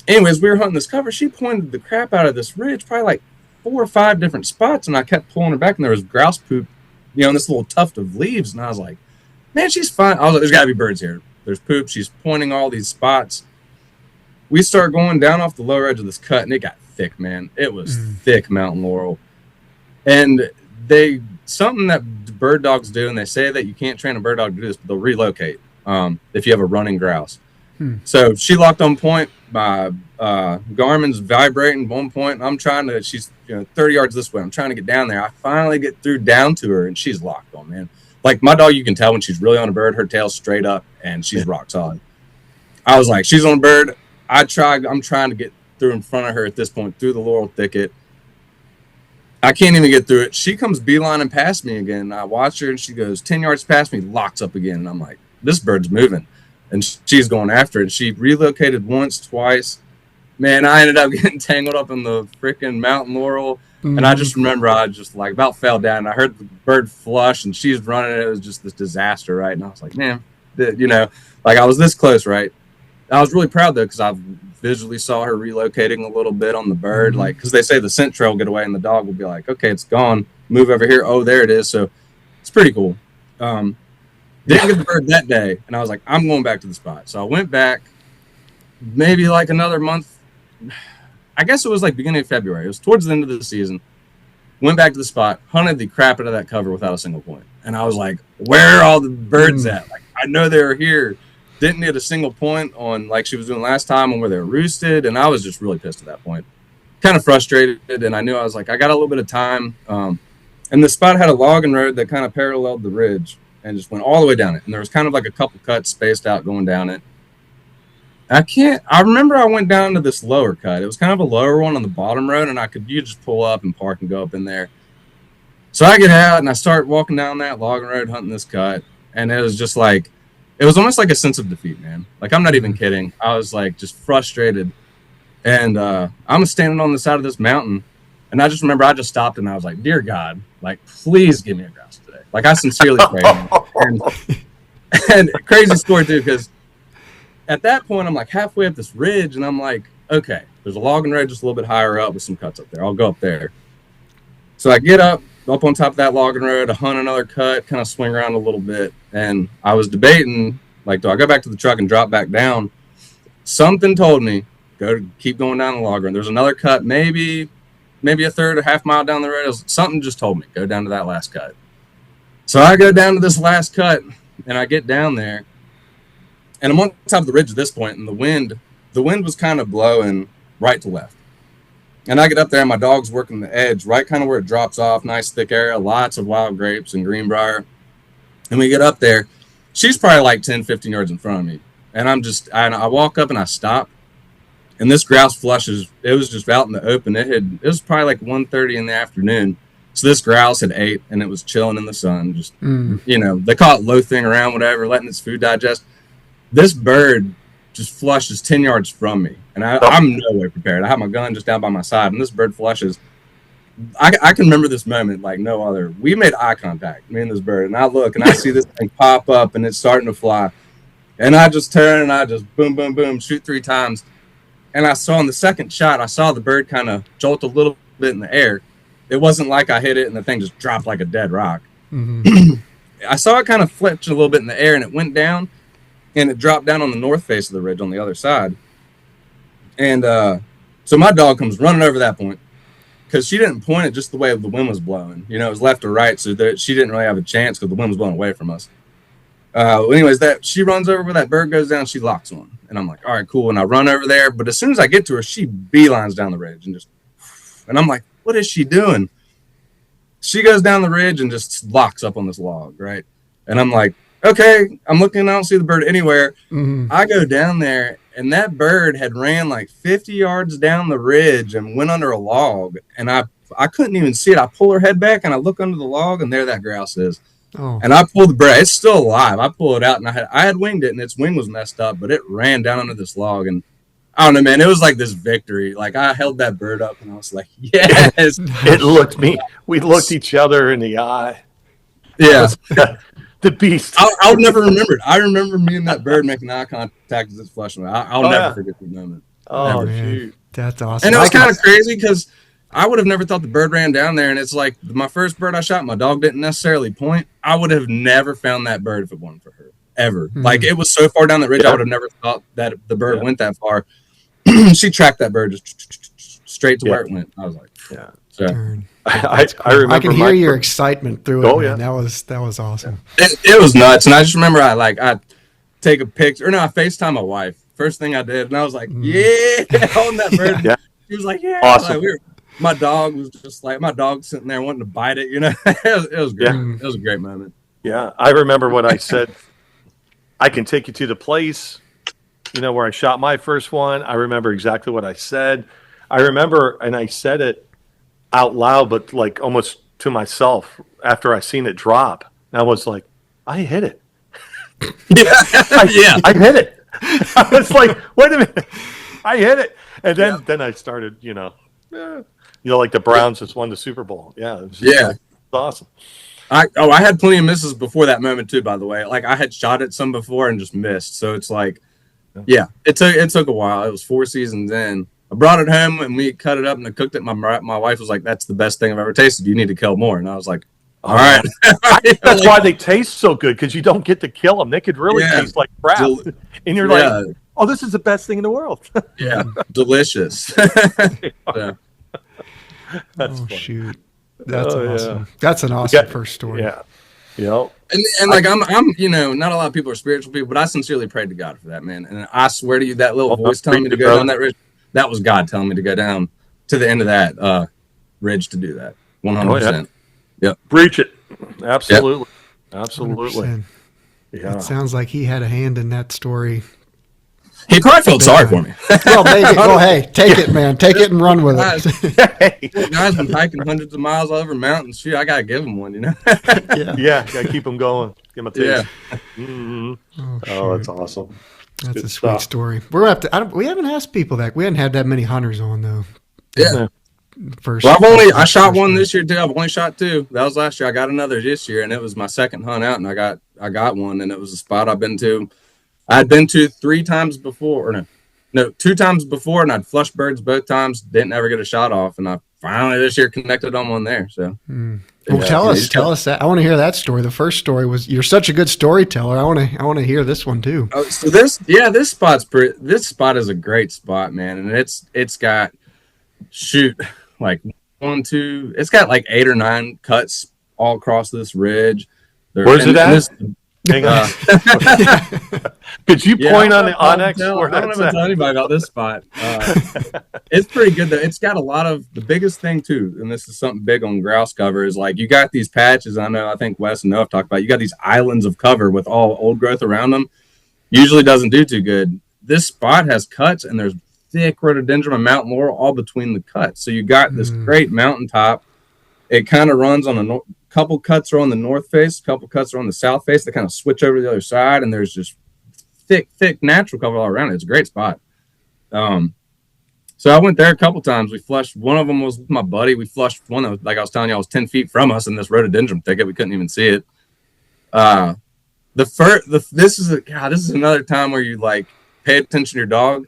Anyways, we were hunting this cover. She pointed the crap out of this ridge, probably 4 or 5 different spots, and I kept pulling her back, and there was grouse poop, in this little tuft of leaves, and I was like, man, she's fine. I was like, there's got to be birds here. There's poop. She's pointing all these spots. We start going down off the lower edge of this cut, and it got thick, man. It was thick mountain laurel. And something that bird dogs do, and they say that you can't train a bird dog to do this, but they'll relocate if you have a running grouse. So she locked on point. My Garmin's vibrating at one point. I'm trying to, she's 30 yards this way. I'm trying to get down there. I finally get down to her, and she's locked on, man. My dog, you can tell when she's really on a bird, her tail's straight up, and she's rock solid. I was like, she's on a bird. I'm trying to get through in front of her at this point, through the laurel thicket. I can't even get through it. She comes beelining past me again. I watch her, and she goes 10 yards past me, locks up again. And I'm like, this bird's moving. And she's going after it. She relocated once, twice. Man, I ended up getting tangled up in the freaking mountain laurel. And I just remember I just about fell down. I heard the bird flush, and she's running. It was just this disaster, right? And I was like, man, I was this close, right? I was really proud, though, because I visually saw her relocating a little bit on the bird. Because they say the scent trail will get away, and the dog will be like, okay, it's gone. Move over here. Oh, there it is. So it's pretty cool. Didn't get the bird that day, and I was like, I'm going back to the spot. So I went back, maybe like another month. I guess it was like beginning of February. It was towards the end of the season. Went back to the spot, hunted the crap out of that cover without a single point. And I was like, where are all the birds at? Like, I know they were here. Didn't get a single point on like she was doing last time on where they were roosted. And I was just really pissed at that point. Kind of frustrated. And I knew I was like, I got a little bit of time. And the spot had a logging road that kind of paralleled the ridge and just went all the way down it. And there was kind of like a couple cuts spaced out going down it. I remember I went down to this lower cut. It was kind of a lower one on the bottom road, and you just pull up and park and go up in there. So I get out and I start walking down that logging road hunting this cut. And it was just like, it was almost like a sense of defeat, man. Like, I'm not even kidding. I was like just frustrated. And I'm standing on the side of this mountain. And I just remember I just stopped and I was like, dear God, like, please give me a grouse today. Like, I sincerely prayed. And crazy story, too, because at that point, I'm like halfway up this ridge, and I'm like, okay, there's a logging road just a little bit higher up with some cuts up there. I'll go up there. So I get up on top of that logging road, I hunt another cut, kind of swing around a little bit, and I was debating, like, do I go back to the truck and drop back down? Something told me, keep going down the log road. There's another cut, maybe a third or half mile down the road. Something just told me, go down to that last cut. So I go down to this last cut, and I get down there. And I'm on top of the ridge at this point, and the wind was kind of blowing right to left. And I get up there, and my dog's working the edge, right kind of where it drops off, nice thick area, lots of wild grapes and greenbrier. And we get up there. She's probably like 10, 15 yards in front of me. And I walk up and I stop. And this grouse flushes. It was just out in the open. It was probably like 1:30 in the afternoon. So this grouse had ate, and it was chilling in the sun. Just, they call it loafing around, whatever, letting its food digest. This bird just flushes 10 yards from me, and I'm no way prepared. I have my gun just down by my side, and this bird flushes. I can remember this moment like no other. We made eye contact, me and this bird, and I look, and I see this thing pop up, and it's starting to fly. And I just turn, and I just boom, boom, boom, shoot 3 times. And I saw in the second shot, I saw the bird kind of jolt a little bit in the air. It wasn't like I hit it, and the thing just dropped like a dead rock. Mm-hmm. I saw it kind of fletch a little bit in the air, and it went down. And it dropped down on the north face of the ridge on the other side. And so my dog comes running over that point because she didn't point it just the way the wind was blowing. It was left or right, so that she didn't really have a chance because the wind was blowing away from us. Anyways, she runs over where that bird goes down, she locks on. And I'm like, all right, cool. And I run over there. But as soon as I get to her, she beelines down the ridge. And I'm like, what is she doing? She goes down the ridge and just locks up on this log, right? And I'm like, okay, I'm looking, I don't see the bird anywhere. Mm-hmm. I go down there, and that bird had ran like 50 yards down the ridge and went under a log, and I couldn't even see it. I pull her head back, and I look under the log, and there that grouse is. Oh. And I pull the bird. It's still alive. I pull it out, and I had winged it, and its wing was messed up, but it ran down under this log, and I don't know, man. It was like this victory. Like, I held that bird up, and I was like, yes. We looked each other in the eye. Yeah. The beast. I'll never remember it. I remember me and that bird making eye contact as it's flushing. I'll never forget that moment. Oh, shoot. That's awesome. And it was kind of crazy because I would have never thought the bird ran down there. And it's like my first bird I shot, my dog didn't necessarily point. I would have never found that bird if it wasn't for her, ever. Mm-hmm. Like, it was so far down the ridge, I would have never thought that the bird went that far. She tracked that bird just straight to where it went. I was like, yeah. So. I remember. I can hear your excitement through it. Oh, man. yeah. That was awesome. It was nuts, and I just remember I take a picture. Or no, I FaceTime my wife. First thing I did, and I was like, yeah, on that bird. Yeah. She was like, yeah. Awesome. Like, my dog was just like sitting there wanting to bite it. It was great. Yeah. It was a great moment. Yeah, I remember when I said, I can take you to the place, where I shot my first one. I remember exactly what I said. I remember, and I said it out loud, but like almost to myself after I seen it drop. And I was like, I hit it. I hit it. I was like, wait a minute. I hit it. And then I started, like the Browns just won the Super Bowl. Yeah. It was awesome. I had plenty of misses before that moment too, by the way. Like, I had shot at some before and just missed. So it's like, it took a while. It was 4 seasons in. I brought it home and we cut it up and I cooked it. My wife was like, that's the best thing I've ever tasted. You need to kill more. And I was like, all right. That's why they taste so good, because you don't get to kill them. They could really taste like crap. And you're like, oh, this is the best thing in the world. Yeah, delicious. Yeah. That's funny. Shoot, that's Oh, awesome. yeah. That's an awesome first story. Yeah. Yep. And like I'm not a lot of people are spiritual people, but I sincerely prayed to God for that, man. And I swear to you, that little voice telling me to go down that ridge, that was God telling me to go down to the end of that ridge to do that. 100%. Yep. Breach it. Absolutely. Yep. Absolutely. 100%. Yeah. It sounds like he had a hand in that story. He probably felt sorry for me. Well, maybe. Well, hey, take it, man. Take it and run with it. Guys been hiking hundreds of miles all over mountains. Shoot, I gotta give him one, you know. Yeah. Gotta keep them going. Give them a taste. Yeah. Mm-hmm. Oh, that's awesome. That's a sweet story. We're gonna have to. We haven't asked people that. We hadn't had that many hunters on though. Yeah. I shot one this year too. I've only shot two. That was last year. I got another this year, and it was my second hunt out, and I got one, and it was a spot I've been to. I'd been to 3 times before, or no, 2 times before, and I'd flushed birds both times. Didn't ever get a shot off, and I finally this year connected on one there. So, well, tell us that. I want to hear that story. The first story was you're such a good storyteller. I want to hear this one too. Oh, so this spot is a great spot, man, and it's got like 1, 2. It's got like 8 or 9 cuts all across this ridge. Where's it at? Hang on. Could you point on the Onyx? I don't even tell anybody about this spot. It's pretty good though. It's got a lot of the biggest thing too, and this is something big on grouse cover is like you got these patches. I think Wes and Noah have talked about. You got these islands of cover with all old growth around them. Usually doesn't do too good. This spot has cuts and there's thick rhododendron and mountain laurel all between the cuts. So you got this great mountaintop. It kind of runs on a couple cuts are on the north face, a couple cuts are on the south face. They kind of switch over to the other side, and there's just thick natural cover all around it. It's a great spot. So I went there a couple times. We flushed. One of them was with my buddy. We flushed one that was, like I was telling you, I was 10 feet from us in this rhododendron thicket. We couldn't even see it. This is another time where you like pay attention to your dog.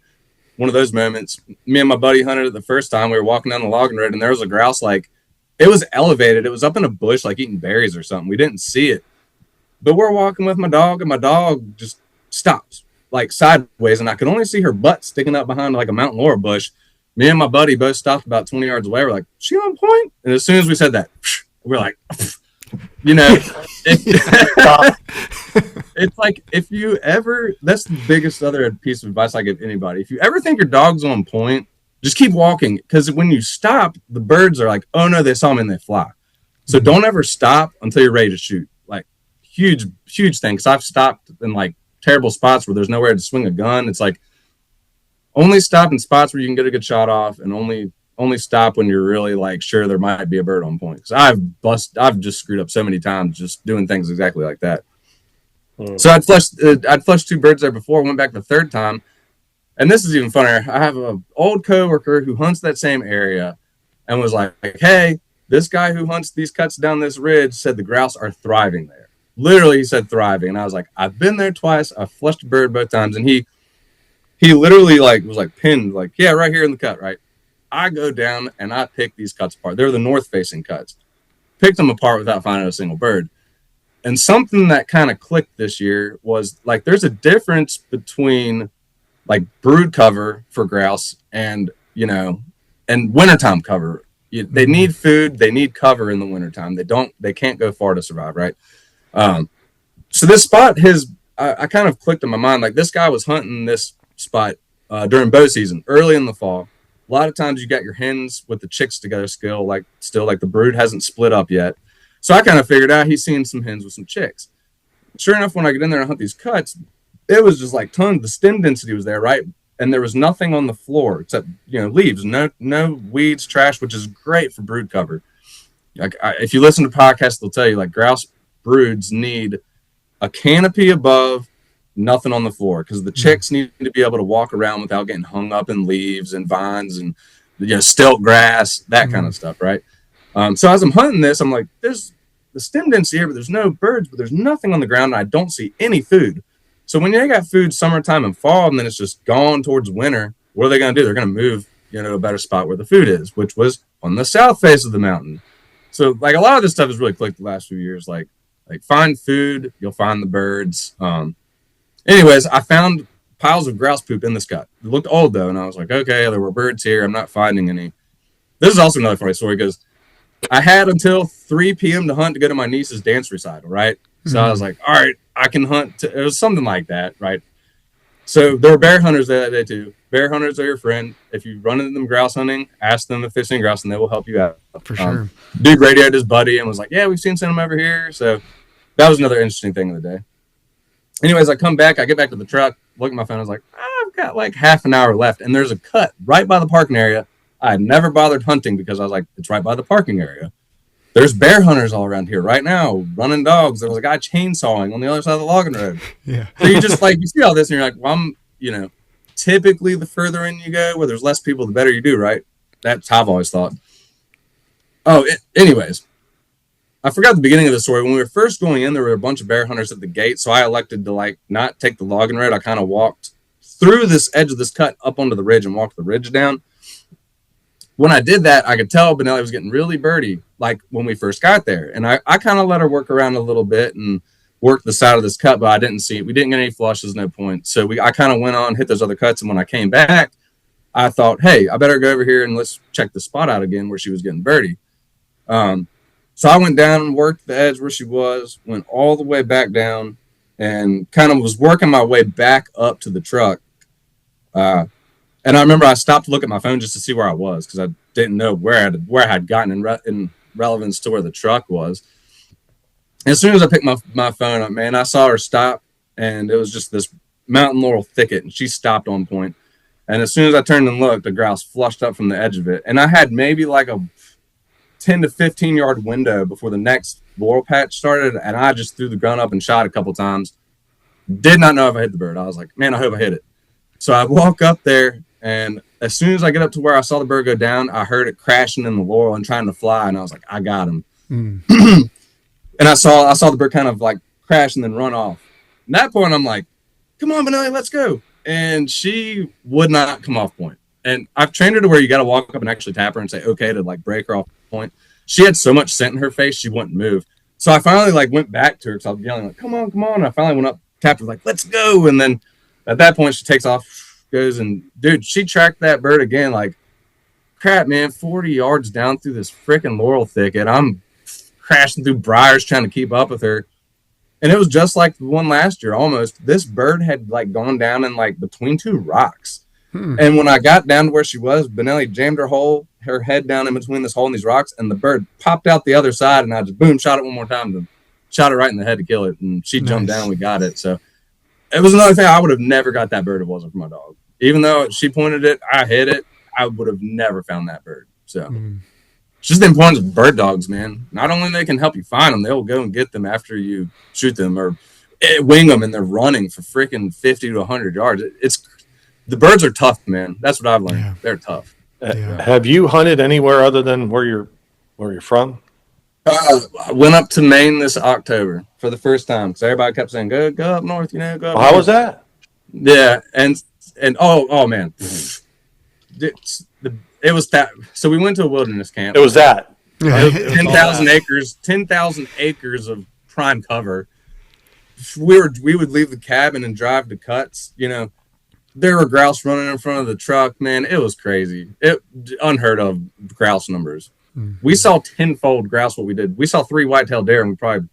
One of those moments. Me and my buddy hunted it the first time. We were walking down the logging road, and there was a grouse like. It was elevated. It was up in a bush, like eating berries or something. We didn't see it. But we're walking with my dog, and my dog just stops, like sideways, and I could only see her butt sticking up behind like a mountain laurel bush. Me and my buddy both stopped about 20 yards away. We're like, she on point? And as soon as we said that, we're like, it's like if you ever, that's the biggest other piece of advice I give anybody. If you ever think your dog's on point, just keep walking, because when you stop, the birds are like, oh no, they saw me and they fly. So don't ever stop until you're ready to shoot. Like huge thing. Because I've stopped in like terrible spots where there's nowhere to swing a gun. It's like only stop in spots where you can get a good shot off, and only stop when you're really like sure there might be a bird on point. Because I've just screwed up so many times just doing things exactly like that. So I'd flushed 2 birds there before. Went back the third time. And this is even funnier. I have an old coworker who hunts that same area and was like, hey, this guy who hunts these cuts down this ridge said the grouse are thriving there. Literally, he said thriving. And I was like, I've been there twice. I flushed a bird both times. And he literally like was like pinned, like, yeah, right here in the cut, right? I go down and I pick these cuts apart. They're the north-facing cuts. Picked them apart without finding a single bird. And something that kind of clicked this year was like there's a difference between like brood cover for grouse and wintertime cover. They need food, they need cover in the wintertime. They can't go far to survive, right? So this spot, I kind of clicked in my mind, like this guy was hunting this spot during bow season, early in the fall. A lot of times you got your hens with the chicks together still like the brood hasn't split up yet. So I kind of figured out he's seen some hens with some chicks. Sure enough, when I get in there and hunt these cuts, it was just like tons. The stem density was there, right? And there was nothing on the floor except leaves, no weeds, trash, which is great for brood cover. Like if you listen to podcasts, they'll tell you like grouse broods need a canopy above, nothing on the floor, because the chicks need to be able to walk around without getting hung up in leaves and vines and stilt grass, that kind of stuff, right? So as I'm hunting this, I'm like, there's the stem density here, but there's no birds, but there's nothing on the ground, and I don't see any food. So when you got food summertime and fall, and then it's just gone towards winter, what are they going to do? They're going to move, a better spot where the food is, which was on the south face of the mountain. So like a lot of this stuff has really clicked the last few years. Like find food, you'll find the birds. Anyways, I found piles of grouse poop in this cut. It looked old though, and I was like, okay, there were birds here. I'm not finding any. This is also another funny story because I had until 3 p.m. to hunt to go to my niece's dance recital, right? So I was like, all right, I can hunt. It was something like that, right? So there were bear hunters there that day too. Bear hunters are your friend. If you run into them grouse hunting, ask them if they've seen grouse, and they will help you out. For sure. Dude radioed his buddy and was like, yeah, we've seen some over here. So that was another interesting thing of the day. Anyways, I come back. I get back to the truck, look at my phone. I was like, I've got like half an hour left. And there's a cut right by the parking area. I had never bothered hunting because I was like, it's right by the parking area. There's bear hunters all around here right now, running dogs. There was a guy chainsawing on the other side of the logging road. Yeah. So you just like, you see all this and you're like, well, I'm, typically the further in you go, where there's less people, the better you do, right? That's how I've always thought. Anyways, I forgot the beginning of the story. When we were first going in, there were a bunch of bear hunters at the gate. So I elected to like not take the logging road. I kind of walked through this edge of this cut up onto the ridge and walked the ridge down. When I did that, I could tell Benelli was getting really birdie, like when we first got there. And I kind of let her work around a little bit and work the side of this cut, but I didn't see it. We didn't get any flushes, no point. So I kind of went on, hit those other cuts. And when I came back, I thought, hey, I better go over here and let's check the spot out again where she was getting birdie. So I went down and worked the edge where she was, went all the way back down, and kind of was working my way back up to the truck. And I remember I stopped to look at my phone just to see where I was because I didn't know where I had gotten in relevance to where the truck was. And as soon as I picked my phone up, man, I saw her stop, and it was just this mountain laurel thicket, and she stopped on point. And as soon as I turned and looked, the grouse flushed up from the edge of it. And I had maybe like a 10 to 15 yard window before the next laurel patch started, and I just threw the gun up and shot a couple times. Did not know if I hit the bird. I was like, man, I hope I hit it. So I walk up there, and as soon as I get up to where I saw the bird go down, I heard it crashing in the laurel and trying to fly, and I was like, I got him. And I saw the bird kind of like crash and then run off. At that point, I'm like, come on, Benelli, let's go. And she would not come off point. And I've trained her to where you got to walk up and actually tap her and say, okay, to like break her off point. She had so much scent in her face, she wouldn't move. So I finally like went back to her because I was yelling like, come on. And I finally went up, tapped her like, let's go. And then at that point, she takes off, goes, and dude, she tracked that bird again. Like, crap, man, 40 yards down through this freaking laurel thicket. I'm crashing through briars trying to keep up with her. And it was just like the one last year almost. This bird had like gone down in like between two rocks. And when I got down to where she was, Benelli jammed her head down in between this hole and these rocks, and the bird popped out the other side, and I just boom, shot it one more time, and shot it right in the head to kill it, and she jumped down, and we got it. So it was another thing. I would have never got that bird if it wasn't for my dog. Even though she pointed it, I hit it, I would have never found that bird. So it's just the importance of bird dogs, man. Not only they can help you find them, they'll go and get them after you shoot them or wing them, and they're running for freaking 50 to 100 yards. The birds are tough, man. That's what I've learned. Yeah. They're tough. Have you hunted anywhere other than where you're from? I went up to Maine this October for the first time because everybody kept saying, go up north, go up north. How was that? Yeah, and oh man. It was that. So we went to a wilderness camp. It was that. 10,000 acres, 10,000 acres of prime cover. We would leave the cabin and drive to cuts, There were grouse running in front of the truck, man. It was crazy. Unheard of grouse numbers. We saw tenfold grouse. What we did, we saw 3 white-tailed deer, and we probably,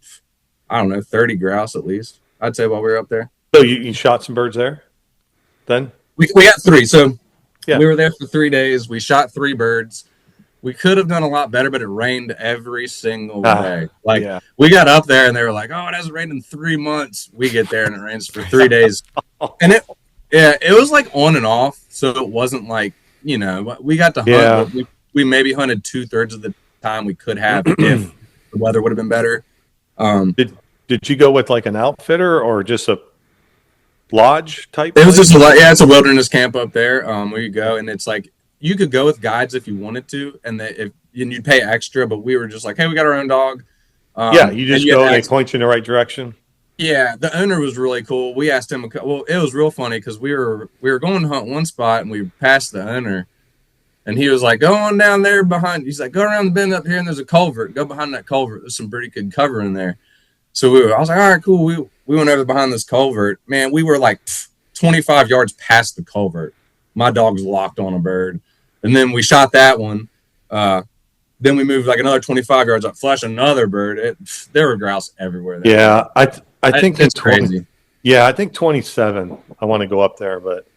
30 grouse at least. I'd say while we were up there. So you shot some birds there, then? We got 3. So we were there for 3 days. We shot 3 birds. We could have done a lot better, but it rained every single day. We got up there, and they were like, "Oh, it hasn't rained in 3 months." We get there, and it rains for 3 days, and it was like on and off, so it wasn't like, we got to hunt, but we maybe hunted 2/3 of the time we could have if the weather would have been better. Did you go with like an outfitter or just a lodge type? It was just it's a wilderness camp up there where you go, and it's like you could go with guides if you wanted to, and you'd pay extra, but we were just like, hey, we got our own dog. You just go and they point you in the right direction. Yeah, the owner was really cool. We asked him, it was real funny because we were going to hunt one spot, and we passed the owner, and he was like, go on down there behind. He's like, go around the bend up here, and there's a culvert. Go behind that culvert. There's some pretty good cover in there. So I was like, all right, cool. We went over behind this culvert. Man, we were like 25 yards past the culvert, my dog's locked on a bird. And then we shot that one. Then we moved like another 25 yards up, flushed another bird. There were grouse everywhere. Yeah, I think it's crazy. Yeah, I think 27. I want to go up there, but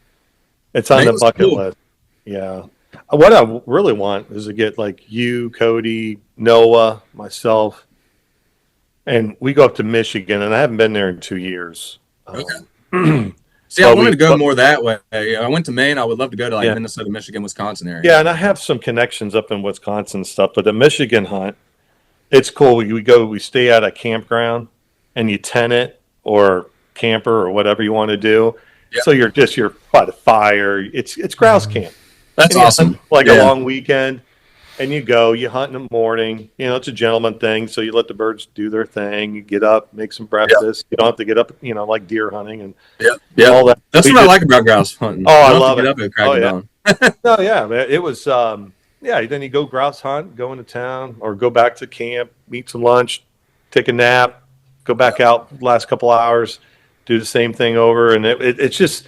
it's on the bucket list. Yeah. What I really want is to get like you, Cody, Noah, myself, and we go up to Michigan, and I haven't been there in 2 years. Okay. See, I wanted to go more that way. I went to Maine. I would love to go to Minnesota, Michigan, Wisconsin area. Yeah, and I have some connections up in Wisconsin and stuff, but the Michigan hunt, it's cool. We stay at a campground, and you tent it or camper or whatever you want to do. Yep. So you're by the fire. It's grouse camp. That's awesome. Like a long weekend, and you hunt in the morning. It's a gentleman thing. So you let the birds do their thing. You get up, make some breakfast. Yep. You don't have to get up, like deer hunting and all that. That's what I like about grouse hunting. Oh, I love it. Up and crack it down. No, yeah, man. It was, then you go grouse hunt, go into town, or go back to camp, eat some lunch, take a nap, go back out last couple hours, do the same thing over. And it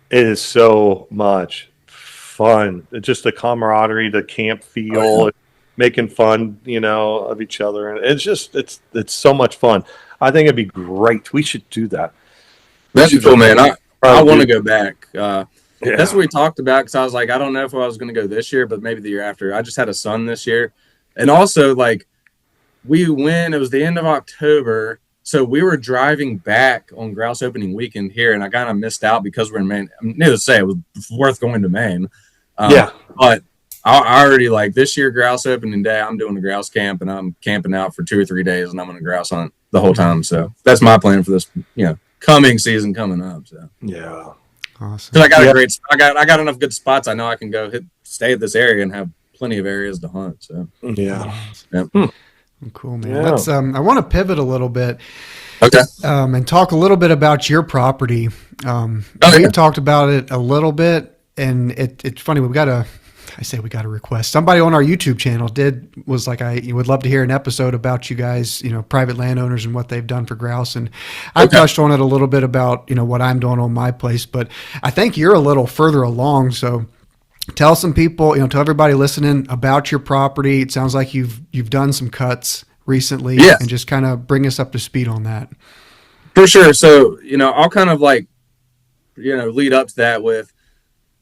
is so much fun. It's just the camaraderie, the camp feel, making fun, of each other. And it's so much fun. I think it'd be great. We should do that. That's cool, man. I want to go back. That's what we talked about, because I was like, I don't know if I was going to go this year, but maybe the year after. I just had a son this year. And also, we went, it was the end of October, so we were driving back on grouse opening weekend here, and I kind of missed out because we're in Maine. Needless to say, it was worth going to Maine. But I already, this year, grouse opening day, I'm doing a grouse camp, and I'm camping out for 2 or 3 days, and I'm going to grouse hunt the whole time. So that's my plan for this, coming season coming up. So yeah. Awesome. Because I got a great, I got enough good spots. I know I can go stay at this area and have plenty of areas to hunt. So cool, man. Let's. I want to pivot a little bit. Okay. And talk a little bit about your property. We talked about it a little bit, and it's funny. We got a request. Somebody on our YouTube channel was like, I would love to hear an episode about you guys, private landowners and what they've done for grouse. And I touched on it a little bit about, what I'm doing on my place, but I think you're a little further along. So tell some people, tell everybody listening about your property. It sounds like you've done some cuts recently, and just kind of bring us up to speed on that. For sure. So, I'll kind of lead up to that with,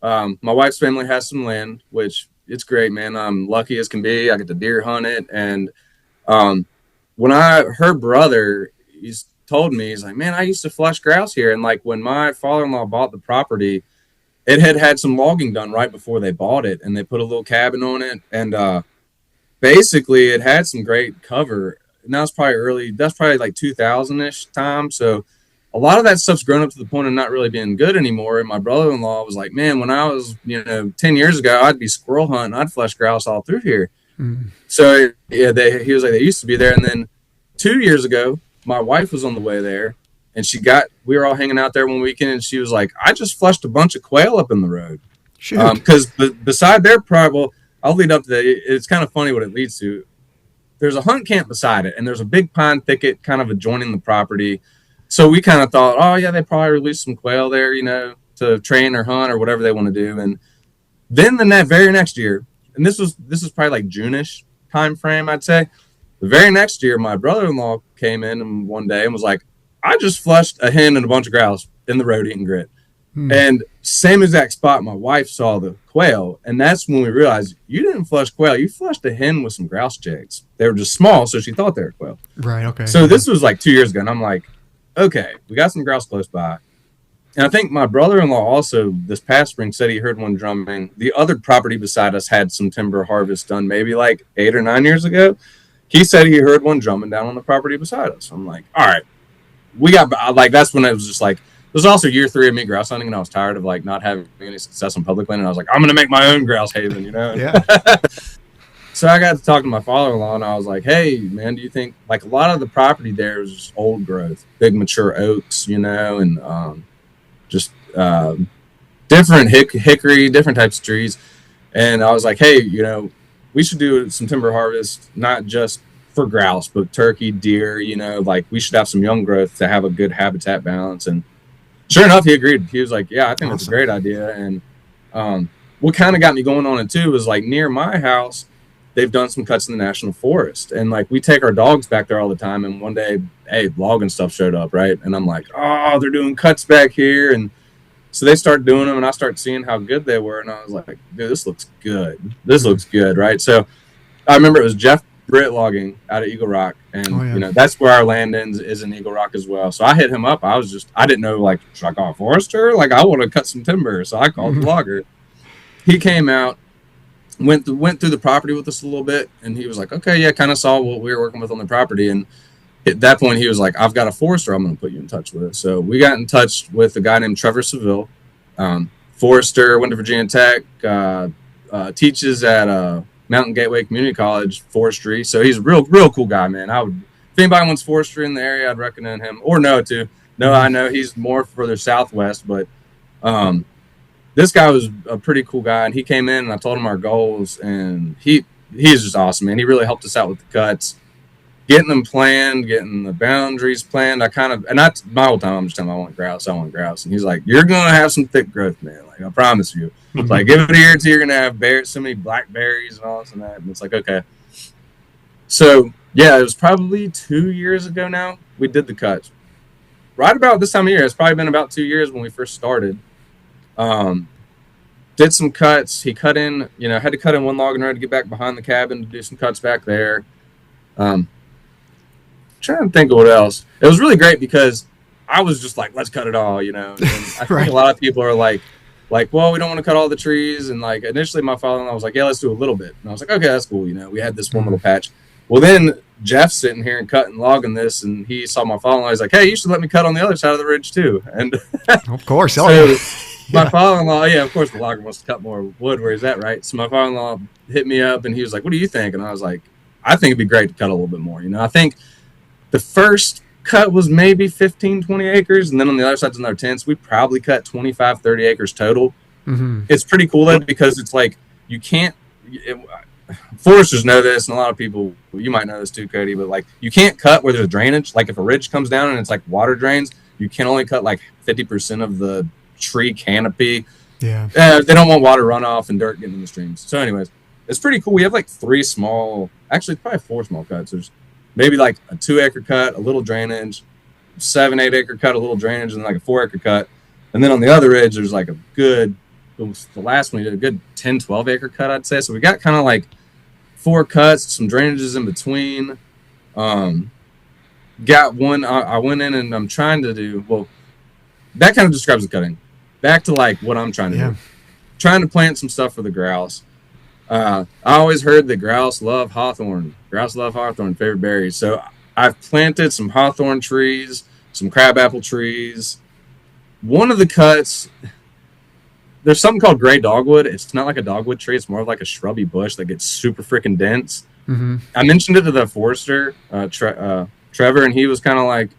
my wife's family has some land, which it's great, man. I'm lucky as can be. I get to deer hunt it. And when her brother, he's told me, he's like, man, I used to flush grouse here. And when my father-in-law bought the property, it had some logging done right before they bought it. And they put a little cabin on it. And basically it had some great cover. And that's probably 2000-ish time. So a lot of that stuff's grown up to the point of not really being good anymore. And my brother-in-law was like, man, when I was, 10 years ago, I'd be squirrel hunting. I'd flush grouse all through here. Mm. So he was like, they used to be there. And then 2 years ago, my wife was on the way there, and we were all hanging out there one weekend, and she was like, I just flushed a bunch of quail up in the road. Because beside their well, I'll lead up to that. It's kind of funny what it leads to. There's a hunt camp beside it, and there's a big pine thicket kind of adjoining the property. So we kind of thought, oh, yeah, they probably released some quail there, to train or hunt or whatever they want to do. And then that very next year, and this was probably June-ish time frame, I'd say. The very next year, my brother-in-law came in one day and was like, I just flushed a hen and a bunch of grouse in the road eating grit. And same exact spot, my wife saw the quail. And that's when we realized, you didn't flush quail. You flushed a hen with some grouse chicks. They were just small, so she thought they were quail. Right, okay. So this was 2 years ago, and I'm like, okay, we got some grouse close by. And I think my brother-in-law also this past spring said he heard one drumming. The other property beside us had some timber harvest done maybe 8 or 9 years ago. He said he heard one drumming down on the property beside us. I'm like, all right, we got that's when it was just it was also year 3 of me grouse hunting, and I was tired of not having any success on public land. And I was like, I'm going to make my own grouse haven, Yeah. So I got to talk to my father-in-law, and I was like, hey, man, do you think, a lot of the property there is just old growth, big mature oaks, and just different hickory, different types of trees. And I was like, hey, we should do some timber harvest, not just for grouse, but turkey, deer, we should have some young growth to have a good habitat balance. And sure enough, he agreed. He was like, yeah, I think that's a Awesome. great idea. And what kind of got me going on it too was like near my house, they've done some cuts in the national forest, and like we take our dogs back there all the time. And one day, hey, logging stuff showed up, right? And I'm like, oh, they're doing cuts back here. And so they started doing them, and I started seeing how good they were, and I was like, dude, this looks good. This looks good, right? So I remember it was Jeff Britt logging out of Eagle Rock, and you know, that's where our land ends, is in Eagle Rock as well. So I hit him up. I didn't know, like, should I call a forester? Like, I want to cut some timber. So I called the logger. He came out, went through the property with us a little bit, and he was like, okay, yeah, kind of saw what we were working with on the property. And at that point, he was like, I've got a forester I'm going to put you in touch with. So we got in touch with a guy named Trevor Seville, forester, went to Virginia Tech, teaches at Mountain Gateway Community College forestry. So he's a real cool guy, man. If anybody wants forestry in the area, I'd recommend him. Or Noah too. Noah, I know he's more further southwest, but this guy was a pretty cool guy, and he came in and I told him our goals, and he's just awesome, man. He really helped us out with the cuts, getting them planned, getting the boundaries planned. My whole time I'm just telling him I want grouse. And he's like, you're going to have some thick growth, man. Like, I promise you. It's like, give it a year or two, you're going to have so many blackberries and all this and that. And it's like, okay. So, yeah, it was probably 2 years ago now we did the cuts. Right about this time of year. It's probably been about 2 years when we first started. Did some cuts. He cut in, had to cut in one log in order to get back behind the cabin to do some cuts back there. Trying to think of what else. It was really great because I was just like, let's cut it all, And I think a lot of people are like, well, we don't want to cut all the trees. And like initially my father-in-law was like, yeah, let's do a little bit. And I was like, okay, that's cool. We had this one little patch. Well, then Jeff's sitting here and cutting, logging this, and he saw my father-in-law. He's like, hey, you should let me cut on the other side of the ridge too. And of course. My father-in-law, of course the logger wants to cut more wood where he's at, right? So my father-in-law hit me up and he was like, what do you think? And I was like, I think it'd be great to cut a little bit more. I think the first cut was maybe 15, 20 acres. And then on the other side's another 10. So we probably cut 25, 30 acres total. Mm-hmm. It's pretty cool though, because it's like, foresters know this, and a lot of people, you might know this too, Cody, but like you can't cut where there's drainage. Like if a ridge comes down and it's like water drains, you can only cut like 50% of the tree canopy. Yeah. They don't want water runoff and dirt getting in the streams. So anyways, it's pretty cool. We have like probably 4 small cuts. There's maybe like a 2 acre cut, a little drainage, 7-8 acre cut, a little drainage, and like a 4 acre cut. And then on the other ridge, there's like the last one, we did a good 10, 12 acre cut, I'd say. So we got kind of like 4 cuts, some drainages in between. Got one, I went in and I'm trying to do, well, that kind of describes the cutting. Back to like what I'm trying to do. Trying to plant some stuff for the grouse. I always heard that grouse love hawthorn. Favorite berries. So I've planted some hawthorn trees, some crabapple trees. One of the cuts, there's something called gray dogwood. It's not like a dogwood tree. It's more of like a shrubby bush that gets super freaking dense. Mm-hmm. I mentioned it to the forester, Trevor, and he was kind of like,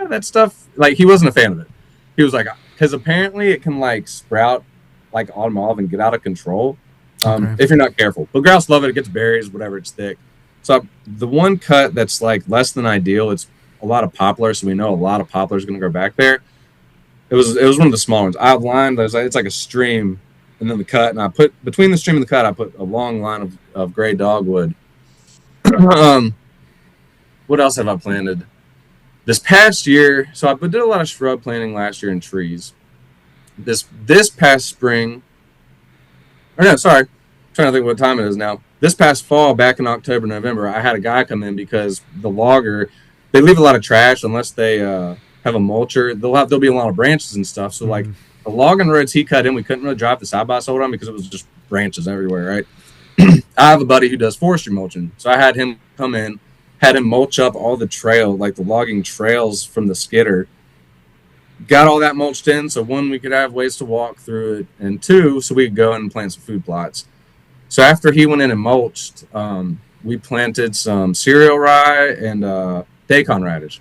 that stuff, like he wasn't a fan of it. He was like, because apparently it can like sprout like autumn olive and get out of control if you're not careful. But grouse love it. It gets berries, whatever, it's thick. So the one cut that's like less than ideal, it's a lot of poplar, so we know a lot of poplar is going to go back there. It was one of the smaller ones. I outlined, it's like a stream, and then the cut, and I put, between the stream and the cut, I put a long line of gray dogwood. What else have I planted? This past year, so I did a lot of shrub planting last year in trees. This past spring, or no, sorry, I'm trying to think what time it is now. This past fall, back in October, November, I had a guy come in because the logger, they leave a lot of trash unless they have a mulcher. There'll be a lot of branches and stuff. So like the logging roads he cut in, we couldn't really drive the side by side on because it was just branches everywhere, right? I have a buddy who does forestry mulching, so I had him come in, had him mulch up all the trail, like the logging trails from the skidder. Got all that mulched in, so 1, we could have ways to walk through it, and 2, so we could go and plant some food plots. So after he went in and mulched, we planted some cereal rye and daikon radish.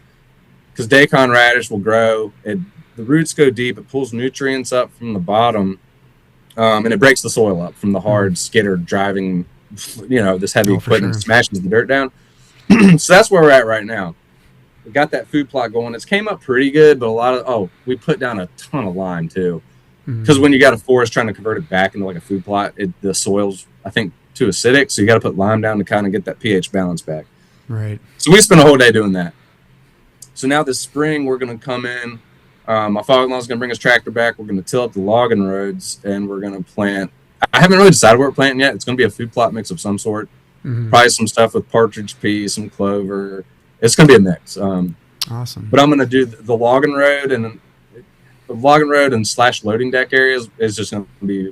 Because daikon radish will grow, the roots go deep, it pulls nutrients up from the bottom, and it breaks the soil up from the hard skidder driving, this heavy equipment smashes the dirt down. So that's where we're at right now. we got that food plot going. It's came up pretty good, but we put down a ton of lime too. Because when you got a forest trying to convert it back into like a food plot, the soil's, I think, too acidic. So you got to put lime down to kind of get that pH balance back. Right. So we spent a whole day doing that. So now this spring, we're going to come in. My father-in-law's going to bring his tractor back. We're going to till up the logging roads, and we're going to plant. I haven't really decided what we're planting yet. It's going to be a food plot mix of some sort. Probably some stuff with partridge peas, some clover. It's going to be a mix. Awesome. But I'm going to do the logging road and slash loading deck areas is just going to be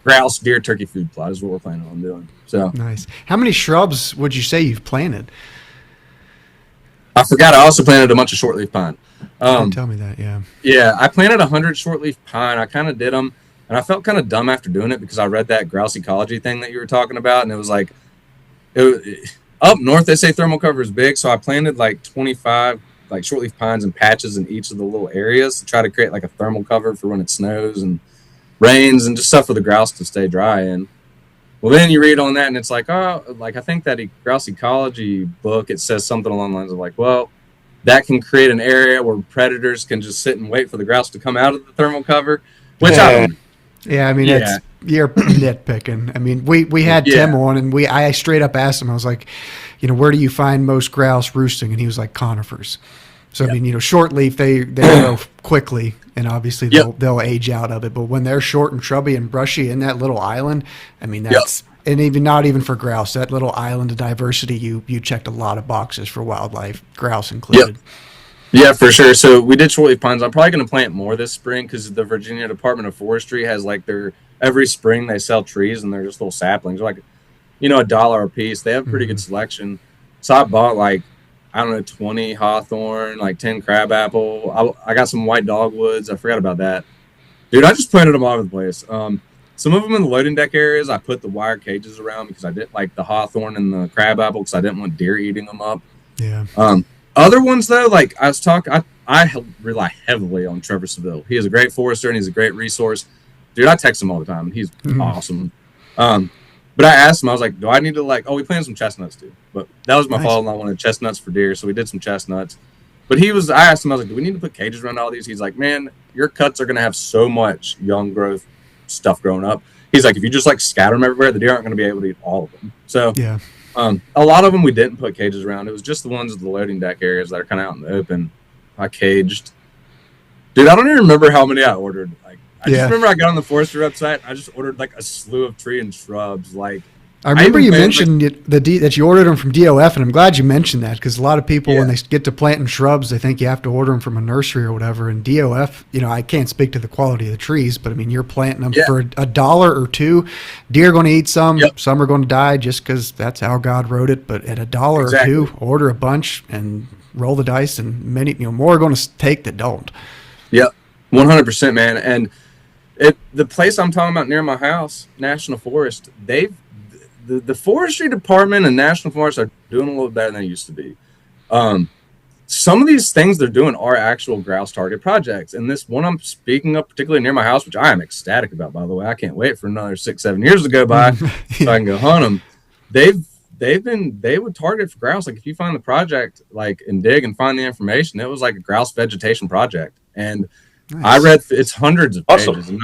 grouse, deer, turkey food plot is what we're planning on doing. So nice. How many shrubs would you say you've planted? I forgot. I also planted a bunch of shortleaf pine. Tell me that. Yeah. Yeah, I planted 100 shortleaf pine. I kind of did them, and I felt kind of dumb after doing it because I read that grouse ecology thing that you were talking about, and it was like, up north they say thermal cover is big, so I planted like 25 like shortleaf pines and patches in each of the little areas to try to create like a thermal cover for when it snows and rains and just stuff for the grouse to stay dry in. Well, then you read on that and it's like, oh, like I think that grouse ecology book, it says something along the lines of like, well, that can create an area where predators can just sit and wait for the grouse to come out of the thermal cover, which I don't. Yeah, I mean, you're nitpicking. I mean, we had Tim on, and I straight up asked him. I was like, where do you find most grouse roosting? And he was like, conifers. So I mean, short leaf they grow quickly, and obviously they'll age out of it. But when they're short and shrubby and brushy in that little island, I mean that's and even not even for grouse, that little island of diversity, you checked a lot of boxes for wildlife, grouse included. Yeah, for sure. So we did shortleaf pines. I'm probably going to plant more this spring because the Virginia Department of Forestry has like every spring they sell trees and they're just little saplings. They're like, $1 a piece. They have a pretty good selection. So I bought like, I don't know, 20 hawthorn, like 10 crabapple. I got some white dogwoods. I forgot about that. Dude, I just planted them all over the place. Some of them in the loading deck areas, I put the wire cages around because I didn't like the hawthorn and the crabapple because I didn't want deer eating them up. Yeah. Other ones, though, like I was talking, I rely heavily on Trevor Seville. He is a great forester and he's a great resource. Dude, I text him all the time. He's awesome. But I asked him, I was like, do I need to we planted some chestnuts too. But that was my fault, and I wanted chestnuts for deer, so we did some chestnuts. But I asked him, I was like, do we need to put cages around all these? He's like, man, your cuts are going to have so much young growth stuff growing up. He's like, if you just scatter them everywhere, the deer aren't going to be able to eat all of them. So yeah. A lot of them we didn't put cages around. It was just the ones with the loading deck areas that are kind of out in the open. I caged. Dude, I don't even remember how many I ordered. I just remember I got on the forester website. I just ordered a slew of tree and shrubs. I remember you mentioned that you ordered them from DOF, and I'm glad you mentioned that because a lot of people, when they get to planting shrubs, they think you have to order them from a nursery or whatever. And DOF, I can't speak to the quality of the trees, but I mean, you're planting them for $1 or $2. Deer are going to eat some. Some are going to die just because that's how God wrote it. But at $1 or $2, order a bunch and roll the dice, and many, more are going to take that don't. Yep, 100%, man. And the place I'm talking about near my house, National Forest, the forestry department and National Forest are doing a little better than they used to be. Some of these things they're doing are actual grouse target projects. And this one I'm speaking of, particularly near my house, which I am ecstatic about, by the way. I can't wait for another 6-7 years to go by so I can go hunt them. They would target for grouse. If you find the project, and dig and find the information, it was like a grouse vegetation project. And nice. I read, it's hundreds of pages. And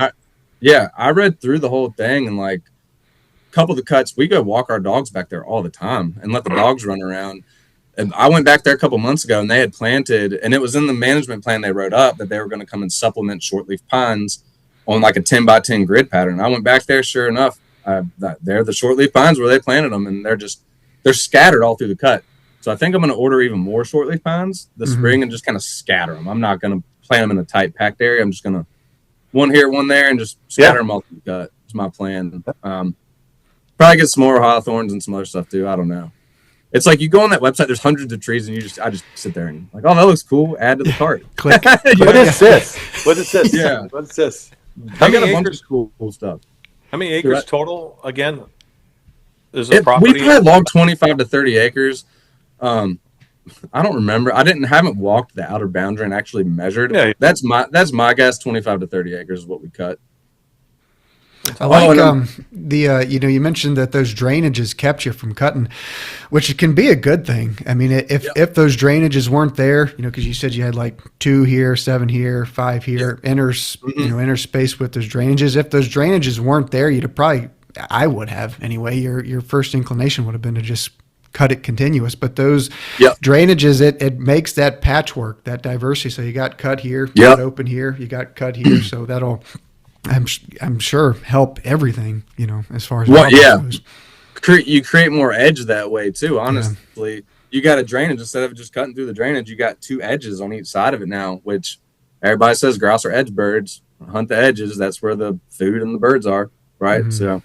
I read through the whole thing, and a couple of the cuts, we go walk our dogs back there all the time and let the dogs run around. And I went back there a couple months ago, and they had planted, and it was in the management plan they wrote up that they were going to come and supplement shortleaf pines on a 10 by 10 grid pattern. I went back there, sure enough, they're the shortleaf pines where they planted them, and they're scattered all through the cut. So I think I'm going to order even more shortleaf pines this spring and just kind of scatter them. I'm not going to plant them in a tight packed area. I'm just going to one here, one there, and just scatter them all through the cut. It's my plan. Probably get some more hawthorns and some other stuff too. I don't know. It's you go on that website, there's hundreds of trees, and I just sit there and oh, that looks cool. Add to the cart. Click. What is this? What is this? Yeah. What is this? I got a bunch of cool stuff. How many acres total again? Is a property? We probably logged 25 to 30 acres. I don't remember. Haven't walked the outer boundary and actually measured. Yeah. That's my guess. 25 to 30 acres is what we cut. I like you mentioned that those drainages kept you from cutting, which can be a good thing. I mean, if those drainages weren't there, because you said you had like 2 here, 7 here, 5 here, inner space with those drainages. If those drainages weren't there, I would have anyway. Your first inclination would have been to just cut it continuous, but those drainages, it makes that patchwork, that diversity. So you got cut here, you got open here, you got cut here. So that'll, I'm sure, help everything, as far as goes. You create more edge that way too. Honestly, you got a drainage instead of just cutting through the drainage. You got 2 edges on each side of it now, which everybody says grouse are edge birds. Hunt the edges. That's where the food and the birds are, right? Mm-hmm. So.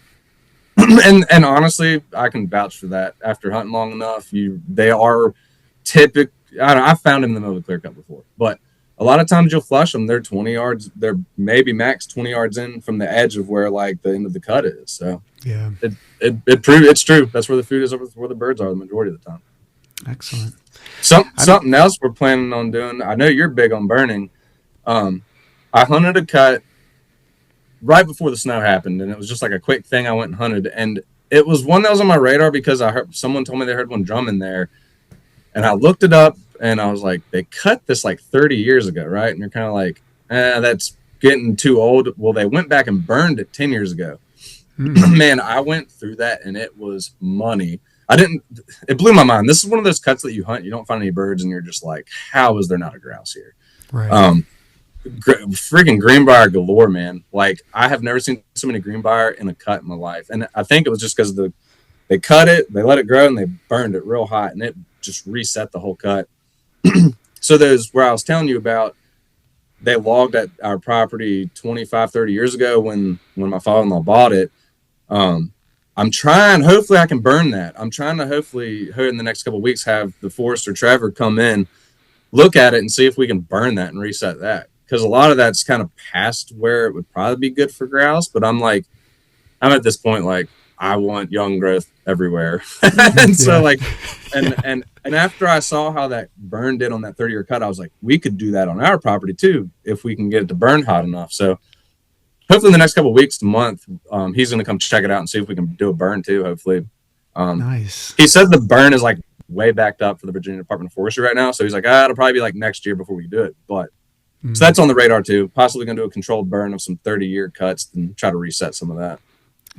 And honestly, I can vouch for that. After hunting long enough, they are typical. I've found them in the middle of the clear cut before, but a lot of times you'll flush them. They're 20 yards. They're maybe max 20 yards in from the edge of where like the end of the cut is. So yeah, it proves it's true. That's where the food is, where the birds are the majority of the time. Excellent. Something else we're planning on doing. I know you're big on burning. I hunted a cut right before the snow happened, and it was just like a quick thing. I went and hunted, and it was one that was on my radar because I heard someone told me they heard one drumming there, and I looked it up, and I was like, they cut this like 30 years ago, right? And you're kind of like, that's getting too old. Well, they went back and burned it 10 years ago. Man, I went through that, and it was money. It blew my mind. This is one of those cuts that you hunt, you don't find any birds, and you're just like, how is there not a grouse here? Right. Freaking greenbrier galore, man. Like, I have never seen so many greenbrier in a cut in my life. And I think it was just because they cut it, they let it grow, and they burned it real hot, and it just reset the whole cut. So those where I was telling you about, they logged at our property 25, 30 years ago when my father-in-law bought it. I'm trying, hopefully I can burn that. I'm trying to hopefully in the next couple of weeks have the forester Trevor come in, look at it, and see if we can burn that and reset that. Because a lot of that's kind of past where it would probably be good for grouse, but I'm at this point, like, I want young growth everywhere. And so like, and after I saw how that burn did on that 30-year cut, I was like, we could do that on our property too, if we can get it to burn hot enough. So hopefully in the next couple of weeks to month, he's going to come check it out and see if we can do a burn too, hopefully. Nice. He said the burn is like way backed up for the Virginia Department of Forestry right now. So he's like, it'll probably be like next year before we do it. But so that's on the radar too. Possibly going to do a controlled burn of some 30-year cuts and try to reset some of that.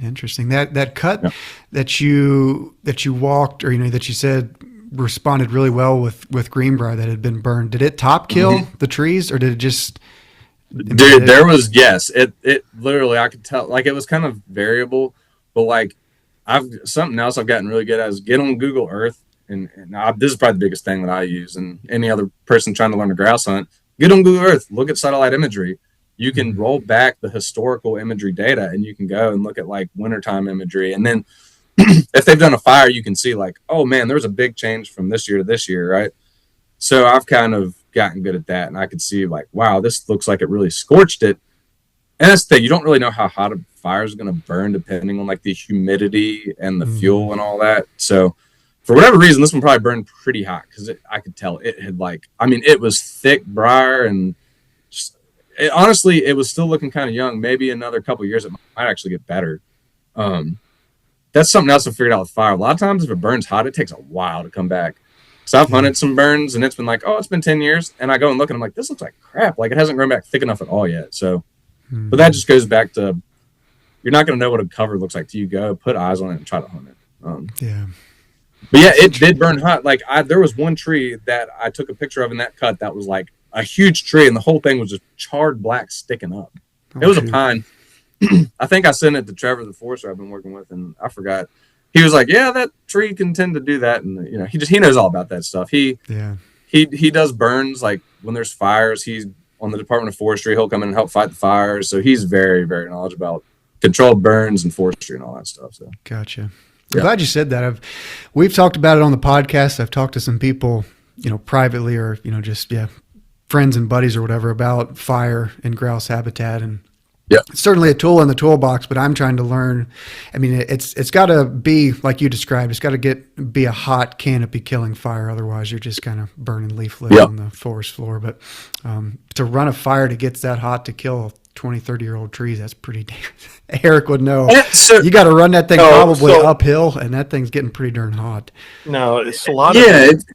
Interesting. That cut that you walked, or that you said responded really well with greenbrier that had been burned. Did it top kill the trees, or did it just? Dude, there was It literally, I could tell, like, it was kind of variable, but like something else I've gotten really good at is get on Google Earth, and this is probably the biggest thing that I use, and any other person trying to learn a grouse hunt. Get on Google Earth, look at satellite imagery. You can roll back the historical imagery data, and you can go and look at like wintertime imagery. And then if they've done a fire, you can see like, oh man, there was a big change from this year to this year, right? So I've kind of gotten good at that, and I could see like, wow, this looks like it really scorched it. And that's the thing, you don't really know how hot a fire is going to burn depending on like the humidity and the fuel and all that. So for whatever reason, this one probably burned pretty hot because I could tell it had it was thick briar, and honestly, it was still looking kind of young. Maybe another couple of years, it might actually get better. That's something else I figured out with fire. A lot of times if it burns hot, it takes a while to come back. So I've hunted some burns, and it's been like, it's been 10 years. And I go and look, and I'm like, this looks like crap. Like, it hasn't grown back thick enough at all yet. So, but that just goes back to, you're not going to know what a cover looks like till you go, put eyes on it, and try to hunt it. But yeah, it did burn hot. Like, there was one tree that I took a picture of in that cut that was like a huge tree, and the whole thing was just charred black sticking up. It was a pine. I think I sent it to Trevor, the forester I've been working with, and I forgot. He was like, yeah, that tree can tend to do that. And, he knows all about that stuff. He does burns. Like when there's fires, he's on the Department of Forestry. He'll come in and help fight the fires. So he's very, very knowledgeable about controlled burns and forestry and all that stuff. So gotcha. I'm glad you said that. We've talked about it on the podcast. I've talked to some people, privately or, just, friends and buddies or whatever about fire and grouse habitat. And it's certainly a tool in the toolbox, but I'm trying to learn. I mean, it's got to be like you described. It's got to be a hot canopy killing fire. Otherwise, you're just kind of burning leaf litter on the forest floor. But to run a fire to get that hot to kill 20, 30-year-old trees, that's pretty Eric would know. So, you got to run that thing probably uphill, and that thing's getting pretty darn hot. No, it's a lot of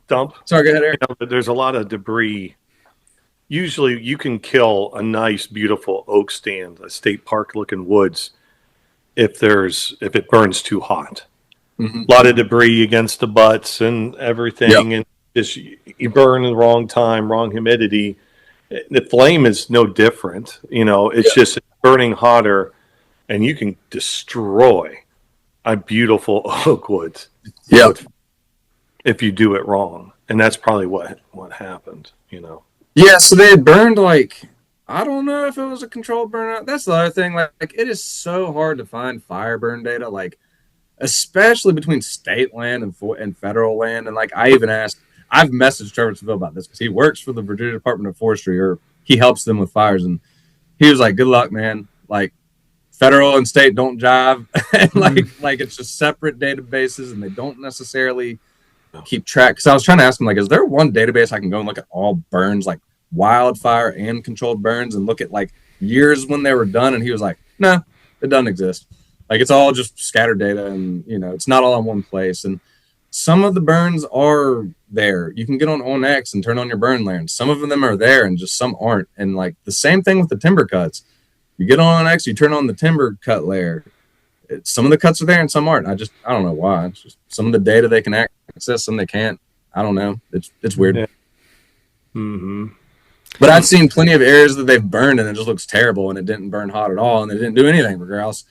dump. Sorry, go ahead, Eric. There's a lot of debris. Usually you can kill a nice, beautiful oak stand, a state park looking woods, if it burns too hot. Mm-hmm. A lot of debris against the butts and everything, and just you burn in the wrong time, wrong humidity. The flame is no different, it's just burning hotter, and you can destroy a beautiful oak wood if you do it wrong. And that's probably what happened, Yeah, so they had burned, like, I don't know if it was a controlled burnout. That's the other thing. Like it is so hard to find fire burn data, like, especially between state land and federal land. And, like, I've messaged Trevor Seville about this because he works for the Virginia Department of Forestry, or he helps them with fires. And he was like, good luck, man. Like, federal and state don't jive. And like it's just separate databases, and they don't necessarily keep track. Because I was trying to ask him, like, is there one database I can go and look at all burns, like wildfire and controlled burns, and look at like years when they were done? And he was like, no, it doesn't exist. Like, it's all just scattered data, and it's not all in one place. And some of the burns are there. You can get on OnX and turn on your burn layer, and some of them are there and just some aren't. And like the same thing with the timber cuts. You get on OnX, you turn on the timber cut layer. Some of the cuts are there and some aren't. I don't know why. It's just some of the data they can access, some they can't. I don't know. It's weird. Yeah. Mm-hmm. But I've seen plenty of areas that they've burned and it just looks terrible, and it didn't burn hot at all, and they didn't do anything for grouse.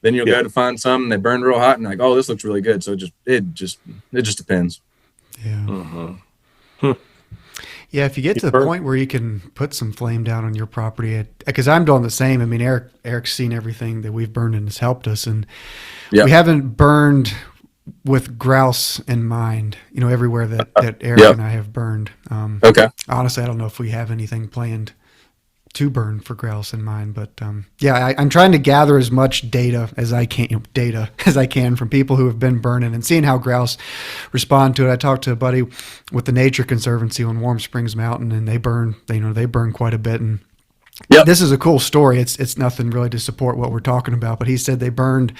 Then you'll go to find some and they burned real hot, and like, oh, this looks really good. So it just depends. Yeah. Mm-hmm. Yeah, if you get to the point where you can put some flame down on your property, because I'm doing the same. I mean, Eric's seen everything that we've burned and has helped us, and we haven't burned with grouse in mind. Everywhere that Eric and I have burned. Okay. Honestly, I don't know if we have anything planned to burn for grouse in mind, but I'm trying to gather as much data as I can from people who have been burning and seeing how grouse respond to it. I talked to a buddy with the Nature Conservancy on Warm Springs Mountain, and they burn quite a bit. And this is a cool story. It's nothing really to support what we're talking about, but he said they burned,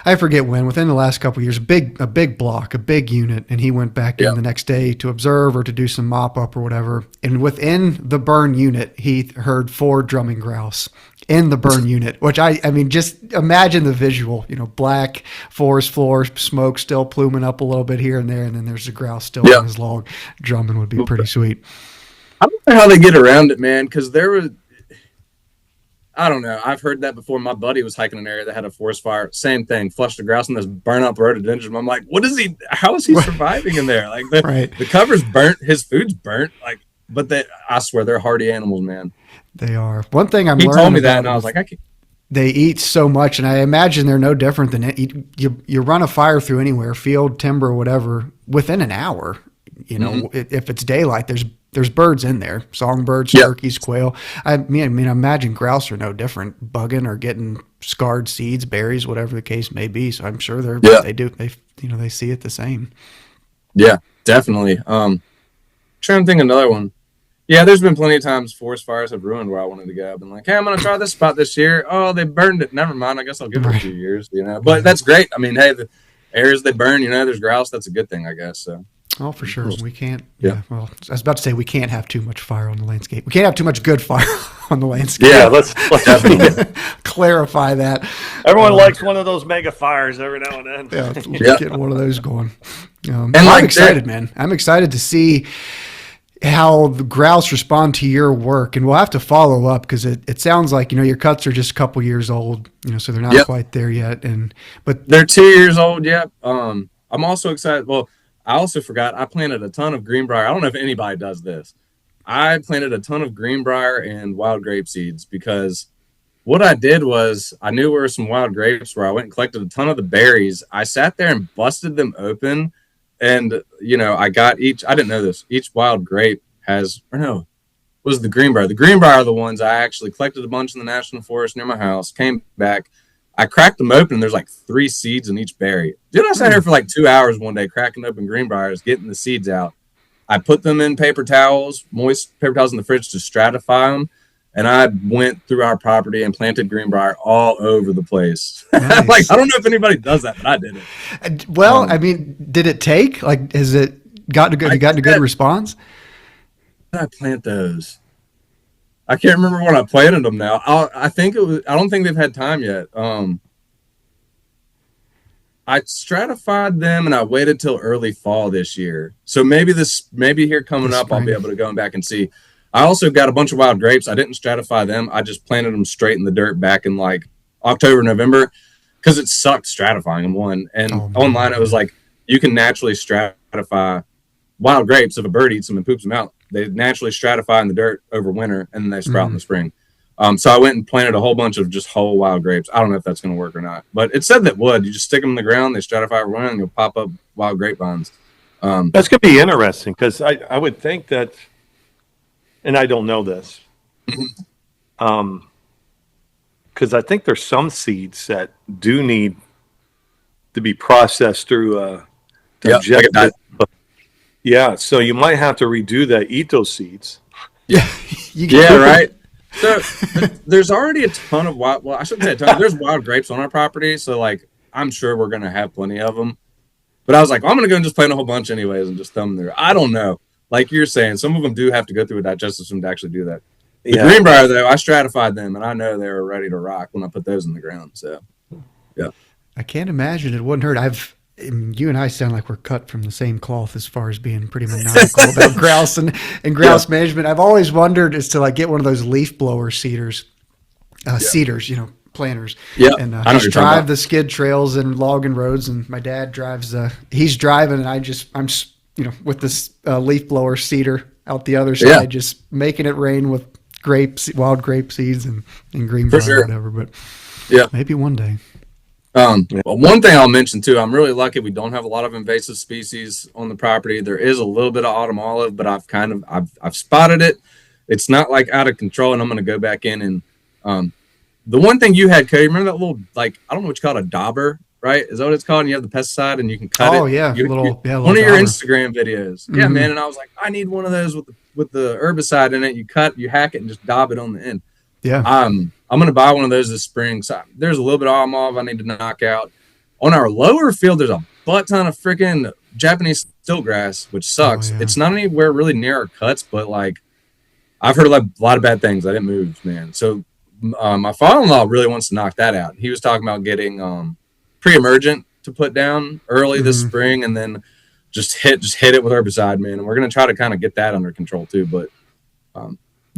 I forget when, within the last couple of years, a big block, a big unit, and he went back in the next day to observe or to do some mop up or whatever. And within the burn unit, he heard 4 drumming grouse in the burn unit, which I mean, just imagine the visual, black forest floor, smoke still pluming up a little bit here and there, and then there's a grouse still on his log drumming. Would be pretty sweet. I don't know how they get around it, man, because there was, I don't know. I've heard that before. My buddy was hiking an area that had a forest fire. Same thing. Flushed the grouse and this burn up rhododendron. I'm like, how is he surviving in there? Like the cover's burnt. His food's burnt. Like, but I swear they're hardy animals, man. They are. One thing he told me that, and I was like, I can't. They eat so much, and I imagine they're no different than you run a fire through anywhere, field, timber, whatever, within an hour. If it's daylight, there's birds in there, songbirds, turkeys, quail. I mean, I imagine grouse are no different, bugging or getting scarred seeds, berries, whatever the case may be. So I'm sure they see it the same. Yeah, definitely. Trying to think another one. Yeah, there's been plenty of times forest fires have ruined where I wanted to go. I've been like, hey, I'm going to try this spot this year. Oh, they burned it. Never mind. I guess I'll give it a few years, But that's great. I mean, hey, the areas they burn, there's grouse. That's a good thing, I guess. So. Oh, for sure. We can't. Yeah. Well, I was about to say we can't have too much fire on the landscape. We can't have too much good fire on the landscape. Yeah, let's definitely clarify that. Everyone likes one of those mega fires every now and then. Yeah, get one of those going. I'm excited, man. I'm excited to see how the grouse respond to your work, and we'll have to follow up because it sounds like your cuts are just a couple years old, so they're not quite there yet. But they're 2 years old. Yeah. I'm also excited. Well, I also forgot I planted a ton of greenbrier. I don't know if anybody does this. I planted a ton of greenbrier and wild grape seeds because what I did was I knew there were some wild grapes where I went and collected a ton of the berries. I sat there and busted them open, and I got I didn't know this. Each wild grape was the greenbrier. The greenbrier are the ones I actually collected a bunch in the national forest near my house, came back. I cracked them open, and there's like 3 seeds in each berry. Dude, I sat here for like 2 hours one day cracking open greenbriers, getting the seeds out. I put them in paper towels, moist paper towels in the fridge to stratify them, And I went through our property and planted greenbrier all over the place. Nice. Like, I don't know if anybody does that, but I did it. Well, I mean, did it take? Like, has it gotten a good? You gotten a good response? How did I plant those? I can't remember when I planted them now. I think it was. I don't think they've had time yet. I stratified them and I waited till early fall this year. So maybe here coming up, I'll be able to go back and see. I also got a bunch of wild grapes. I didn't stratify them. I just planted them straight in the dirt back in like October, November, because it sucked stratifying them. And online it was like, you can naturally stratify wild grapes. If a bird eats them and poops them out, they naturally stratify in the dirt over winter and then they sprout in the spring. So I went and planted a whole bunch of just whole wild grapes. I don't know if that's going to work or not, but it said that would. You just stick them in the ground, they stratify over winter, and you'll pop up wild grapevines. That's going to be interesting because I would think that, and I don't know this, because I think there's some seeds that do need to be processed through digestive. Yeah, so you might have to redo that, eat those seeds. Yeah, right. So there's already a ton of I shouldn't say a ton. There's wild grapes on our property, so like I'm sure we're gonna have plenty of them. But I was like, I'm gonna go and just plant a whole bunch anyways and just thumb them there. I don't know. Like you're saying, some of them do have to go through a digestive system to actually do that. The greenbrier though, I stratified them, and I know they were ready to rock when I put those in the ground. So yeah, I can't imagine it wouldn't hurt. You and I sound like we're cut from the same cloth as far as being pretty maniacal about grouse and grouse management. I've always wondered as to like get one of those leaf blower seeders, planters, and just drive the skid trails and logging roads. And my dad drives, he's driving, and I'm with this leaf blower seeder out the other side, just making it rain with wild grape seeds and greenbrier or whatever. But maybe one day. Well, one thing I'll mention too, I'm really lucky we don't have a lot of invasive species on the property. There is a little bit of autumn olive, but I've spotted it. It's not like out of control, and I'm going to go back in and the one thing you had, Cody, remember that little, like, I don't know what you call it, a dauber, right? Is that what it's called? And you have the pesticide and you can cut it. Oh yeah, one of your Instagram videos. Yeah, man. And I was like, I need one of those with the herbicide in it. You hack it and just daub it on the end. Yeah. I'm going to buy one of those this spring. So there's a little bit of autumn olive I need to knock out. On our lower field, there's a butt ton of freaking Japanese stiltgrass, which sucks. Oh, yeah. It's not anywhere really near our cuts, but like I've heard a lot of bad things. I didn't move, man. So my father-in-law really wants to knock that out. He was talking about getting pre-emergent to put down early this spring, and then just hit it with herbicide, man. And we're going to try to kind of get that under control too. But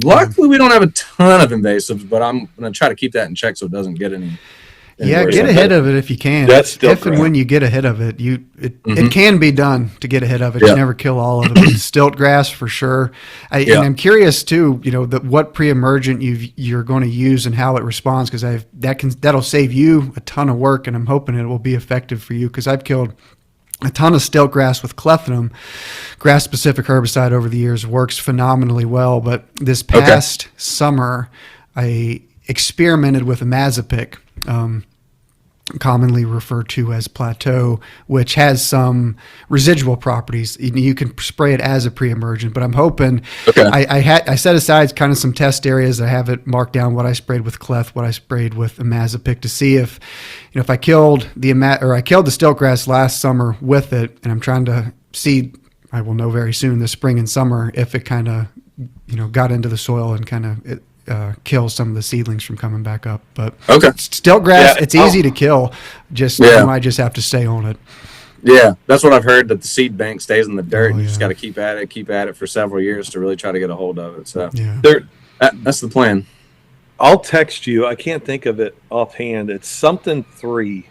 luckily, we don't have a ton of invasives, but I'm going to try to keep that in check so it doesn't get any. Get ahead of it if you can. That's still if and when you get ahead of it, it can be done to get ahead of it. You never kill all of it. Stilt grass for sure. And I'm curious too. What pre-emergent you're going to use and how it responds, because that'll save you a ton of work, and I'm hoping it will be effective for you, because I've killed a ton of stilt grass with clethodim, grass-specific herbicide over the years. Works phenomenally well. But this past summer, I experimented with imazapic, commonly referred to as plateau, which has some residual properties. You can spray it as a pre-emergent, but I'm hoping I set aside kind of some test areas. I have it marked down what I sprayed with cleth, what I sprayed with imazapic, to see if I killed I killed the stiltgrass last summer with it, and I'm trying to see. I will know very soon this spring and summer if it kind of got into the soil and kind of kill some of the seedlings from coming back up. But stilt grass, it's easy to kill. You might just have to stay on it. Yeah, that's what I've heard, that the seed bank stays in the dirt. And you just got to keep at it for several years to really try to get a hold of it. So that's the plan. I'll text you. I can't think of it offhand. It's something 3.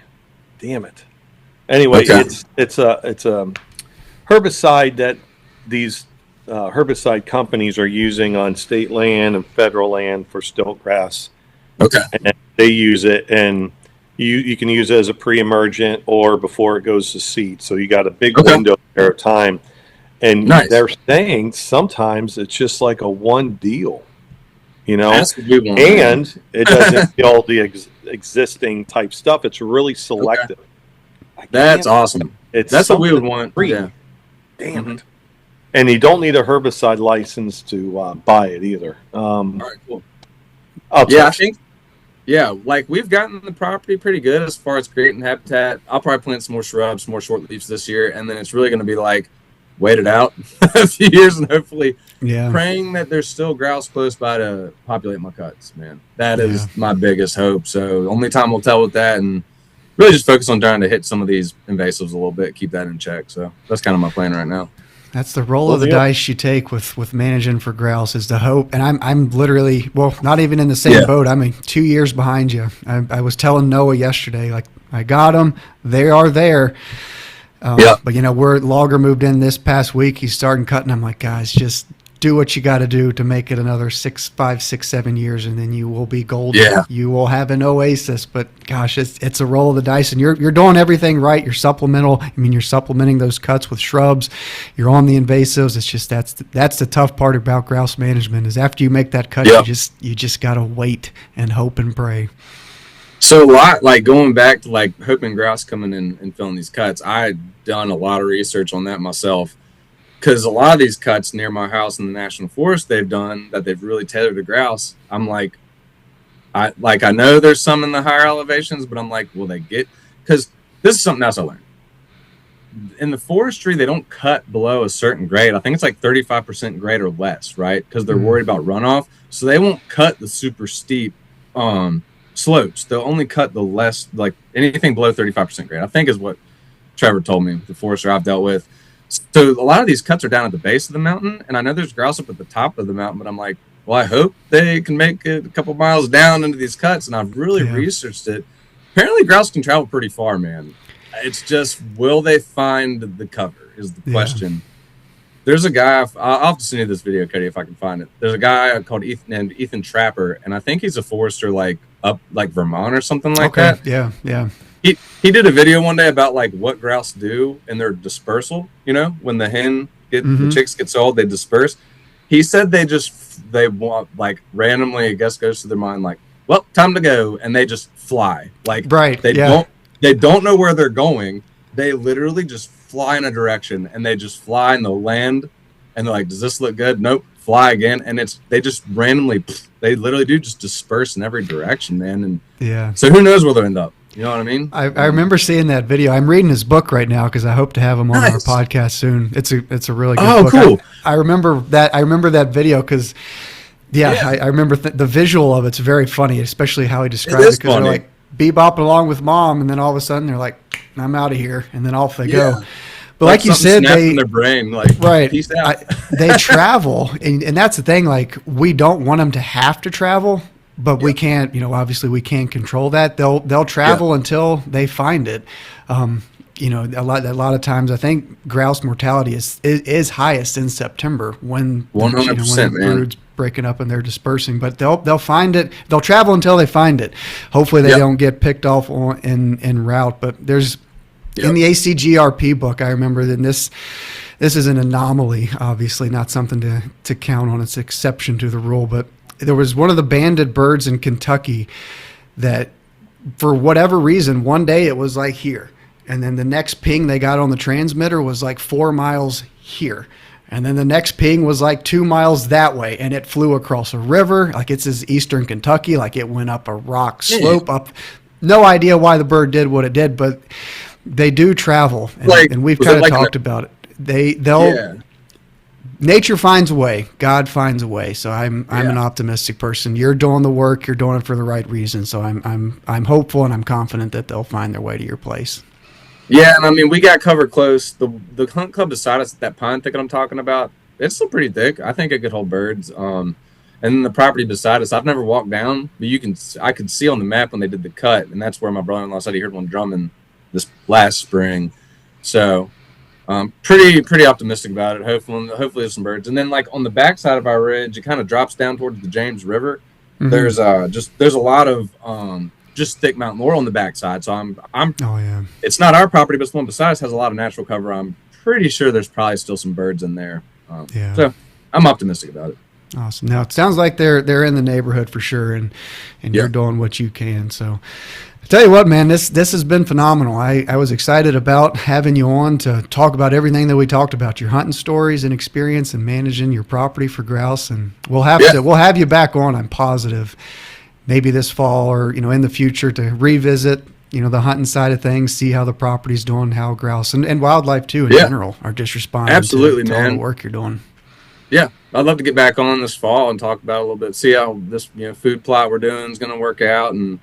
Damn it. Anyway, it's a herbicide that these herbicide companies are using on state land and federal land for stilt grass. And they use it, and you can use it as a pre-emergent or before it goes to seed. So you got a big window there of time. And they're saying sometimes it's just like a one deal, That's what we want, and it doesn't kill the existing type stuff. It's really selective. That's awesome. That's what we would want. Yeah. Damn it. And you don't need a herbicide license to buy it either. All right, cool. I'll Yeah, I text. think. Yeah, like we've gotten the property pretty good as far as creating habitat. I'll probably plant some more shrubs, some more short leaves this year, and then it's really going to be like wait it out a few years and hopefully Yeah. praying that there's still grouse close by to populate my cuts. Man, that is Yeah. my biggest hope. So only time will tell with that, and really just focus on trying to hit some of these invasives a little bit, keep that in check. So that's kind of my plan right now. That's the roll Well, of the yeah. dice you take with managing for grouse is the hope. And I'm literally, well, not even in the same Yeah. boat. I mean, 2 years behind you. I was telling Noah yesterday, like, I got them. They are there. Yeah. But, we're Logger moved in this past week. He's starting cutting. I'm like, guys, just do what you got to do to make it another 5, 6, 7 years, and then you will be golden. Yeah. You will have an oasis. But gosh, it's a roll of the dice, and you're doing everything right. You're supplemental. I mean, you're supplementing those cuts with shrubs. You're on the invasives. It's just that's the tough part about grouse management is after you make that cut, Yeah. you just gotta wait and hope and pray. So a lot like going back to like hoping grouse coming in and filling these cuts. I had done a lot of research on that myself. Because a lot of these cuts near my house in the national forest they've done that they've really tailored to grouse. I'm like, I know there's some in the higher elevations, but I'm like, will they get? Because this is something else I learned. In the forestry, they don't cut below a certain grade. I think it's like 35% grade or less, right? Because they're worried about runoff, so they won't cut the super steep slopes. They'll only cut the less, like anything below 35% grade. I think is what Trevor told me. The forester I've dealt with. So a lot of these cuts are down at the base of the mountain, and I know there's grouse up at the top of the mountain, but I'm like, well, I hope they can make it a couple miles down into these cuts, and I've really researched it. Apparently, grouse can travel pretty far, man. It's just, will they find the cover is the question. There's a guy, I'll have to send you this video, Cody, if I can find it. There's a guy called Ethan Trapper, and I think he's a forester like up like Vermont or something like that. Yeah. He did a video one day about like what grouse do in their dispersal. When the the chicks get sold, they disperse. He said they want like randomly, I guess, goes to their mind like, well, time to go, and they just fly. Like they don't know where they're going. They literally just fly in a direction, and they just fly and they'll land, and they're like, does this look good? Nope. Fly again, and they just randomly, they literally do just disperse in every direction, man. And so who knows where they'll end up. You know what I mean? I remember seeing that video. I'm reading his book right now because I hope to have him on our podcast soon. It's a really good book. Cool. I remember that video because, I remember the visual of it's very funny, especially how he describes it. Because they're like bebopping along with mom, and then all of a sudden they're like, "I'm out of here," and then off they go. But like you said, they in their brain, like peace out. They travel, and that's the thing. Like we don't want them to have to travel. But we can't, obviously we can't control that. They'll travel until they find it. A lot of times I think grouse mortality is highest in September when 100%, when the brood's breaking up and they're dispersing. But they'll find it. They'll travel until they find it. Hopefully they don't get picked off in route. But there's in the ACGRP book, I remember that this is an anomaly, obviously not something to count on. It's an exception to the rule, but there was one of the banded birds in Kentucky that for whatever reason, one day it was like here. And then the next ping they got on the transmitter was like 4 miles here. And then the next ping was like 2 miles that way. And it flew across a river. Like it's eastern Kentucky. Like it went up a rock slope up. No idea why the bird did what it did, but they do travel. And we've kind of talked about it. They'll nature finds a way. God finds a way. So I'm an optimistic person. You're doing the work. You're doing it for the right reason. So I'm hopeful and I'm confident that they'll find their way to your place. Yeah, and I mean we got covered close. The hunt club beside us, that pine thicket I'm talking about, it's still pretty thick. I think it could hold birds. And then the property beside us, I've never walked down, but I could see on the map when they did the cut, and that's where my brother-in-law said he heard one drumming this last spring. So. Pretty optimistic about it. Hopefully there's some birds. And then like on the backside of our ridge, it kind of drops down towards the James River. Mm-hmm. There's a lot of just thick mountain laurel on the backside. So I'm it's not our property, but it's the one beside us has a lot of natural cover. I'm pretty sure there's probably still some birds in there. So I'm optimistic about it. Awesome. Now it sounds like they're in the neighborhood for sure, and you're doing what you can. So I tell you what, man, this has been phenomenal. I was excited about having you on to talk about everything that we talked about, your hunting stories and experience and managing your property for grouse. And we'll have you back on, I'm positive. maybe this fall or, in the future to revisit, the hunting side of things, see how the property's doing, how grouse and wildlife too in general are just responding absolutely, to man. all the work you're doing. Yeah, I'd love to get back on this fall and talk about it a little bit, see how this food plot we're doing is going to work out. And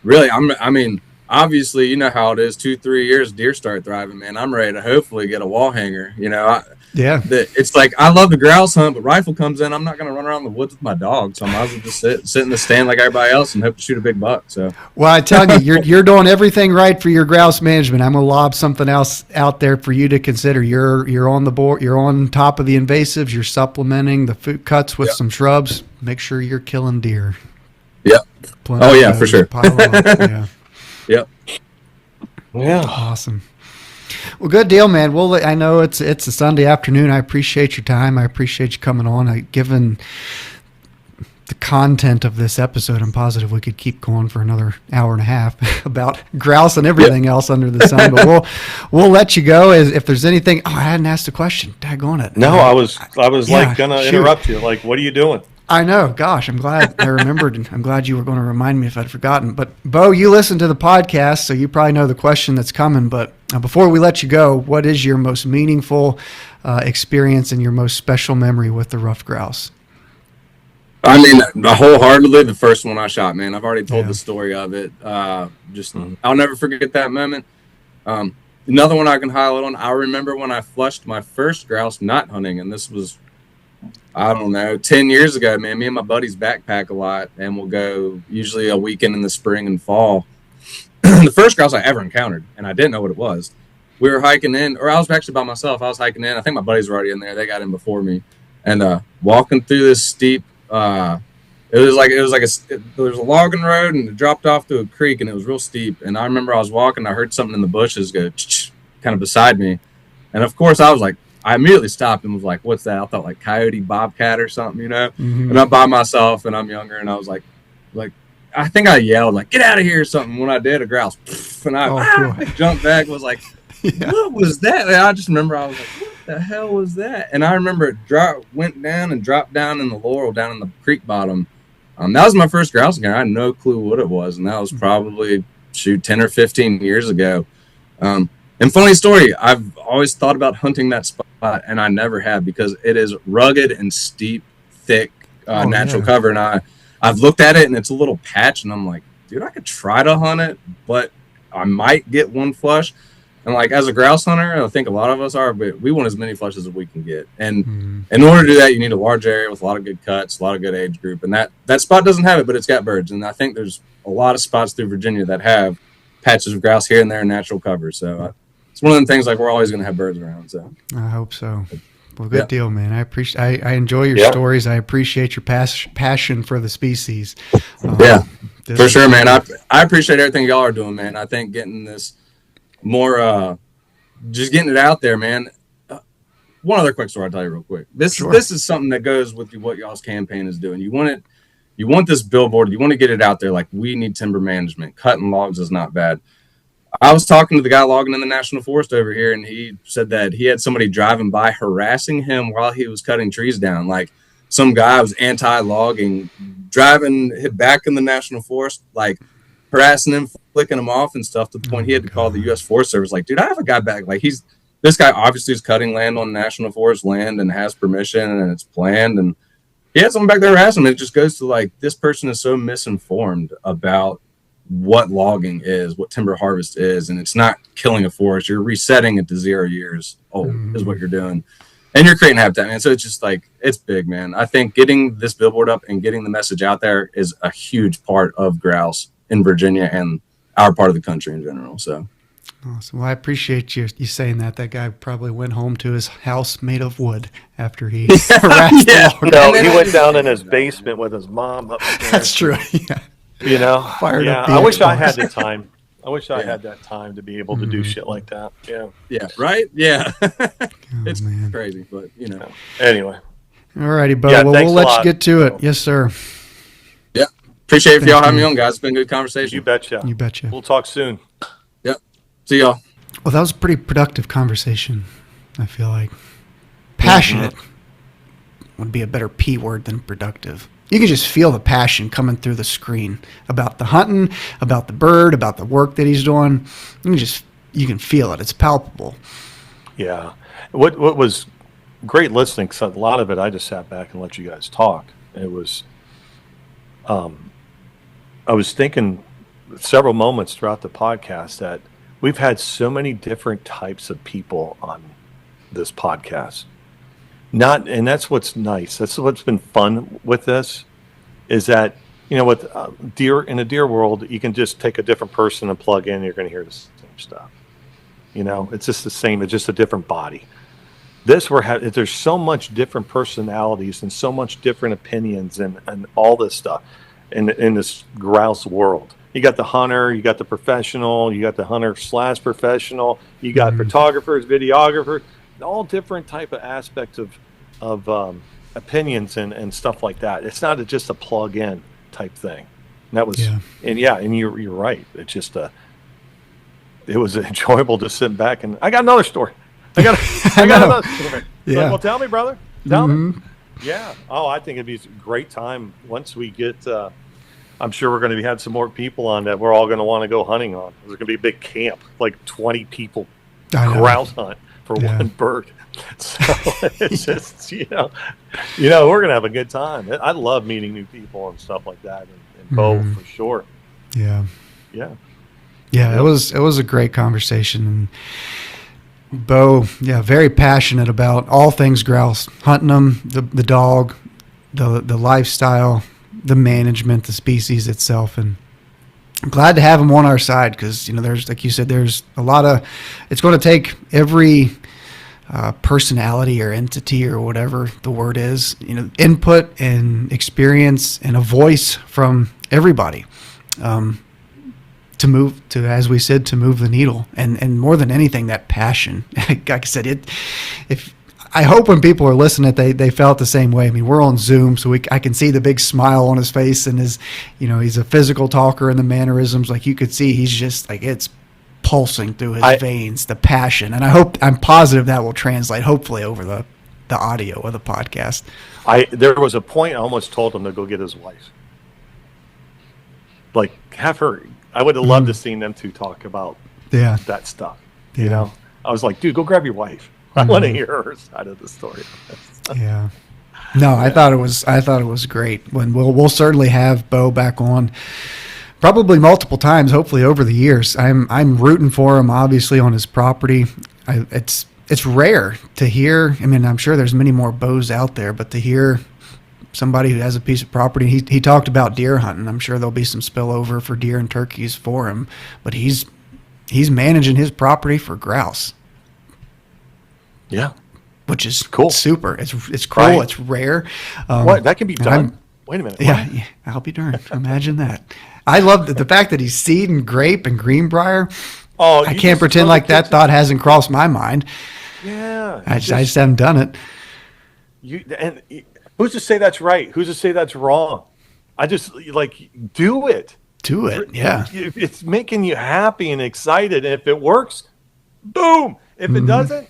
really, I mean, obviously, you know how it is. 2-3 years, deer start thriving, man. I'm ready to hopefully get a wall hanger. It's like I love the grouse hunt, but rifle comes in, I'm not going to run around the woods with my dog, so I might as well just sit in the stand like everybody else and hope to shoot a big buck. So, well, I tell you, you're doing everything right for your grouse management. I'm going to lob something else out there for you to consider. You're on the board. You're on top of the invasives. You're supplementing the food cuts with some shrubs. Make sure you're killing deer. Yep. Oh yeah, for sure. Yeah. Yep. Yeah. Awesome. Well, good deal, man. Well, I know it's a Sunday afternoon. I appreciate your time. I appreciate you coming on. Given the content of this episode, I'm positive we could keep going for another hour and a half about grouse and everything else under the sun. But we'll let you go. If there's anything, I hadn't asked a question. Daggone it. No, I was gonna interrupt you. Like, what are you doing? I know. Gosh, I'm glad I remembered. And I'm glad you were going to remind me if I'd forgotten. But, Bo, you listen to the podcast, so you probably know the question that's coming. But before we let you go, what is your most meaningful experience and your most special memory with the ruffed grouse? I mean, wholeheartedly, the first one I shot, man. I've already told the story of it. I'll never forget that moment. Another one I can highlight on, I remember when I flushed my first grouse nut hunting, and this was, I don't know, 10 years ago, man. Me and my buddies backpack a lot, and we'll go usually a weekend in the spring and fall. The first grouse I ever encountered, and I didn't know what it was. We were hiking in, or I was actually by myself. I was hiking in. I think my buddies were already in there. They got in before me. And walking through this steep, there was a logging road, and it dropped off to a creek, and it was real steep. And I remember I was walking, I heard something in the bushes go kind of beside me. And of course, I immediately stopped and was like, what's that? I thought like coyote, bobcat or something, Mm-hmm. And I'm by myself and I'm younger, and I was like, I think I yelled like, get out of here or something. When I did, a grouse, and I jumped back, was like, what was that? And I just remember I was like, what the hell was that? And I remember it went down and dropped down in the laurel down in the creek bottom. That was my first grouse encounter. I had no clue what it was, and that was probably 10 or 15 years ago. And funny story, I've always thought about hunting that spot, and I never have, because it is rugged and steep, thick, natural cover. And I've looked at it, and it's a little patch, and I'm like, dude, I could try to hunt it, but I might get one flush. And like, as a grouse hunter, I think a lot of us are, but we want as many flushes as we can get. And in order to do that, you need a large area with a lot of good cuts, a lot of good age group. And that spot doesn't have it, but it's got birds. And I think there's a lot of spots through Virginia that have patches of grouse here and there in natural cover. So it's one of them things, like, we're always going to have birds around. So I hope so. Well, good deal, man. I enjoy your stories. I appreciate your passion for the species. For sure, man. I appreciate everything y'all are doing, man. I think getting this more, just getting it out there, man. One other quick story I'll tell you real quick. This is something that goes with what y'all's campaign is doing. You want this billboard, you want to get it out there. Like, we need timber management. Cutting logs is not bad. I was talking to the guy logging in the National Forest over here, and he said that he had somebody driving by harassing him while he was cutting trees down. Like, some guy was anti-logging, driving back in the National Forest, like, harassing him, flicking him off and stuff, to the point he had to call the U.S. Forest Service. Like, dude, I have a guy back. Like, this guy obviously is cutting land on National Forest land and has permission and it's planned. And he had someone back there harassing him. It just goes to, like, this person is so misinformed about what logging is, what timber harvest is, and it's not killing a forest. You're resetting it to 0 years old is what you're doing. And you're creating habitat, man. So it's just like, it's big, man. I think getting this billboard up and getting the message out there is a huge part of grouse in Virginia and our part of the country in general. So awesome. Well, I appreciate you saying that. That guy probably went home to his house made of wood after he harassed the log. No, he went down in his basement with his mom upstairs. That's true. Yeah. You know, Fired up the I wish I Xbox. had the time. I wish I had that time to be able to do shit like that. Yeah. Yeah. Right. Yeah. It's man. crazy, but Anyway. All righty, Bo. Yeah, well, thanks we'll a let lot. you get to it. Yes, sir. Yeah. Appreciate it if y'all having me on, guys. It's been a good conversation. You betcha. You betcha. We'll talk soon. Yep. See y'all. Well, that was a pretty productive conversation, I feel like. Passionate would be a better P word than productive. you can just feel the passion coming through the screen about the hunting, about the bird, about the work that he's doing. You can feel it. It's palpable. Yeah. What was great listening, because a lot of it I just sat back and let you guys talk. It was, I was thinking several moments throughout the podcast that we've had so many different types of people on this podcast. And that's what's nice. That's what's been fun with this, is that, with deer, in a deer world, you can just take a different person and plug in, and you're going to hear the same stuff. It's just the same. It's just a different body. There's so much different personalities and so much different opinions and all this stuff in this grouse world. You got the hunter, you got the professional, you got the hunter/professional, you got photographers, videographers, all different type of aspects of opinions and stuff like that. It's not just a plug-in type thing. And that was, and you're right. It's just it was enjoyable to sit back and I got another story. I got another story. Yeah. Well, tell me, brother. Tell me. Yeah. Oh, I think it'd be a great time once we get. I'm sure we're going to have some more people on that we're all going to want to go hunting on. There's going to be a big camp, like 20 people, grouse hunt for one bird. So it's just, we're going to have a good time. I love meeting new people and stuff like that, and Bo for sure. Yeah. Yeah. Yeah. It was a great conversation. And Bo, very passionate about all things grouse, hunting them, the dog, the lifestyle, the management, the species itself. And I'm glad to have him on our side because, there's, like you said, there's a lot of, it's going to take every personality or entity or whatever the word is, input and experience and a voice from everybody. To move the needle, and more than anything, that passion. Like I said, I hope when people are listening, they felt the same way. I mean, we're on Zoom, so I can see the big smile on his face, and he's a physical talker, and the mannerisms, like you could see, he's just like it's pulsing through his veins, the passion. And I'm positive that will translate, hopefully, over the audio of the podcast. There was a point I almost told him to go get his wife, like have her. I would have loved to seen them two talk about that stuff. I was like, dude, go grab your wife. I want to hear her side of the story. Yeah. No, I thought it was great. When we'll certainly have Bo back on, probably multiple times, hopefully over the years. I'm rooting for him, obviously, on his property. It's rare to hear. I mean, I'm sure there's many more Bos out there, but to hear somebody who has a piece of property. He talked about deer hunting. I'm sure there'll be some spillover for deer and turkeys for him, but he's managing his property for grouse. Yeah, which is cool. Super. It's cool. Right. It's rare. What that can be done. Wait a minute. Yeah, I'll be darned. Imagine that. I love the fact that he's seed and grape and greenbrier. Oh, I can't pretend like that thought hasn't crossed my mind. Yeah, I just haven't done it. Who's to say that's right? Who's to say that's wrong? I just do it. Do it, yeah. It's making you happy and excited, and if it works, boom. If it doesn't,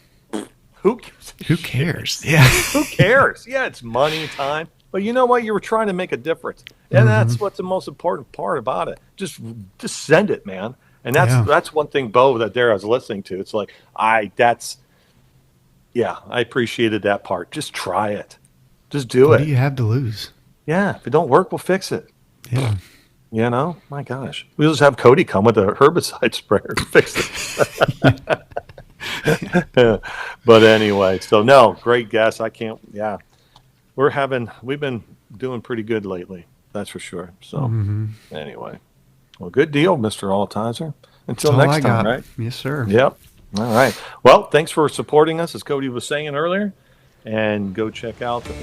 who cares? Yeah, who cares? Yeah, it's money, time, but you know what? You were trying to make a difference, and that's what's the most important part about it. Just send it, man. And that's one thing, Bo, that I was listening to. It's like I appreciated that part. Just try it. Just do it. What do you have to lose? Yeah. If it don't work, we'll fix it. Yeah. My gosh. We'll just have Cody come with a herbicide sprayer to fix it. But anyway, so no, great guess. We've been doing pretty good lately. That's for sure. So anyway, well, good deal, Mr. Altizer. Until next time, right? Yes, sir. Yep. All right. Well, thanks for supporting us, as Cody was saying earlier. And go check out the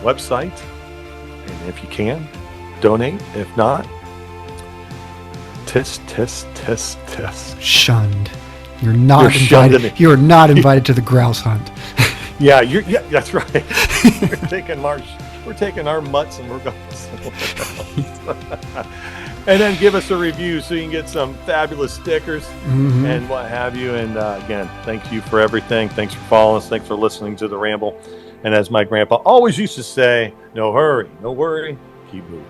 website, and if you can, donate. If not, tisk. Shunned. You're not invited. You are not invited to the grouse hunt. Yeah, that's right. We're taking our mutts and we're going somewhere else. And then give us a review so you can get some fabulous stickers and what have you. And again, thank you for everything. Thanks for following us. Thanks for listening to The Ramble. And as my grandpa always used to say, no hurry, no worry, keep moving.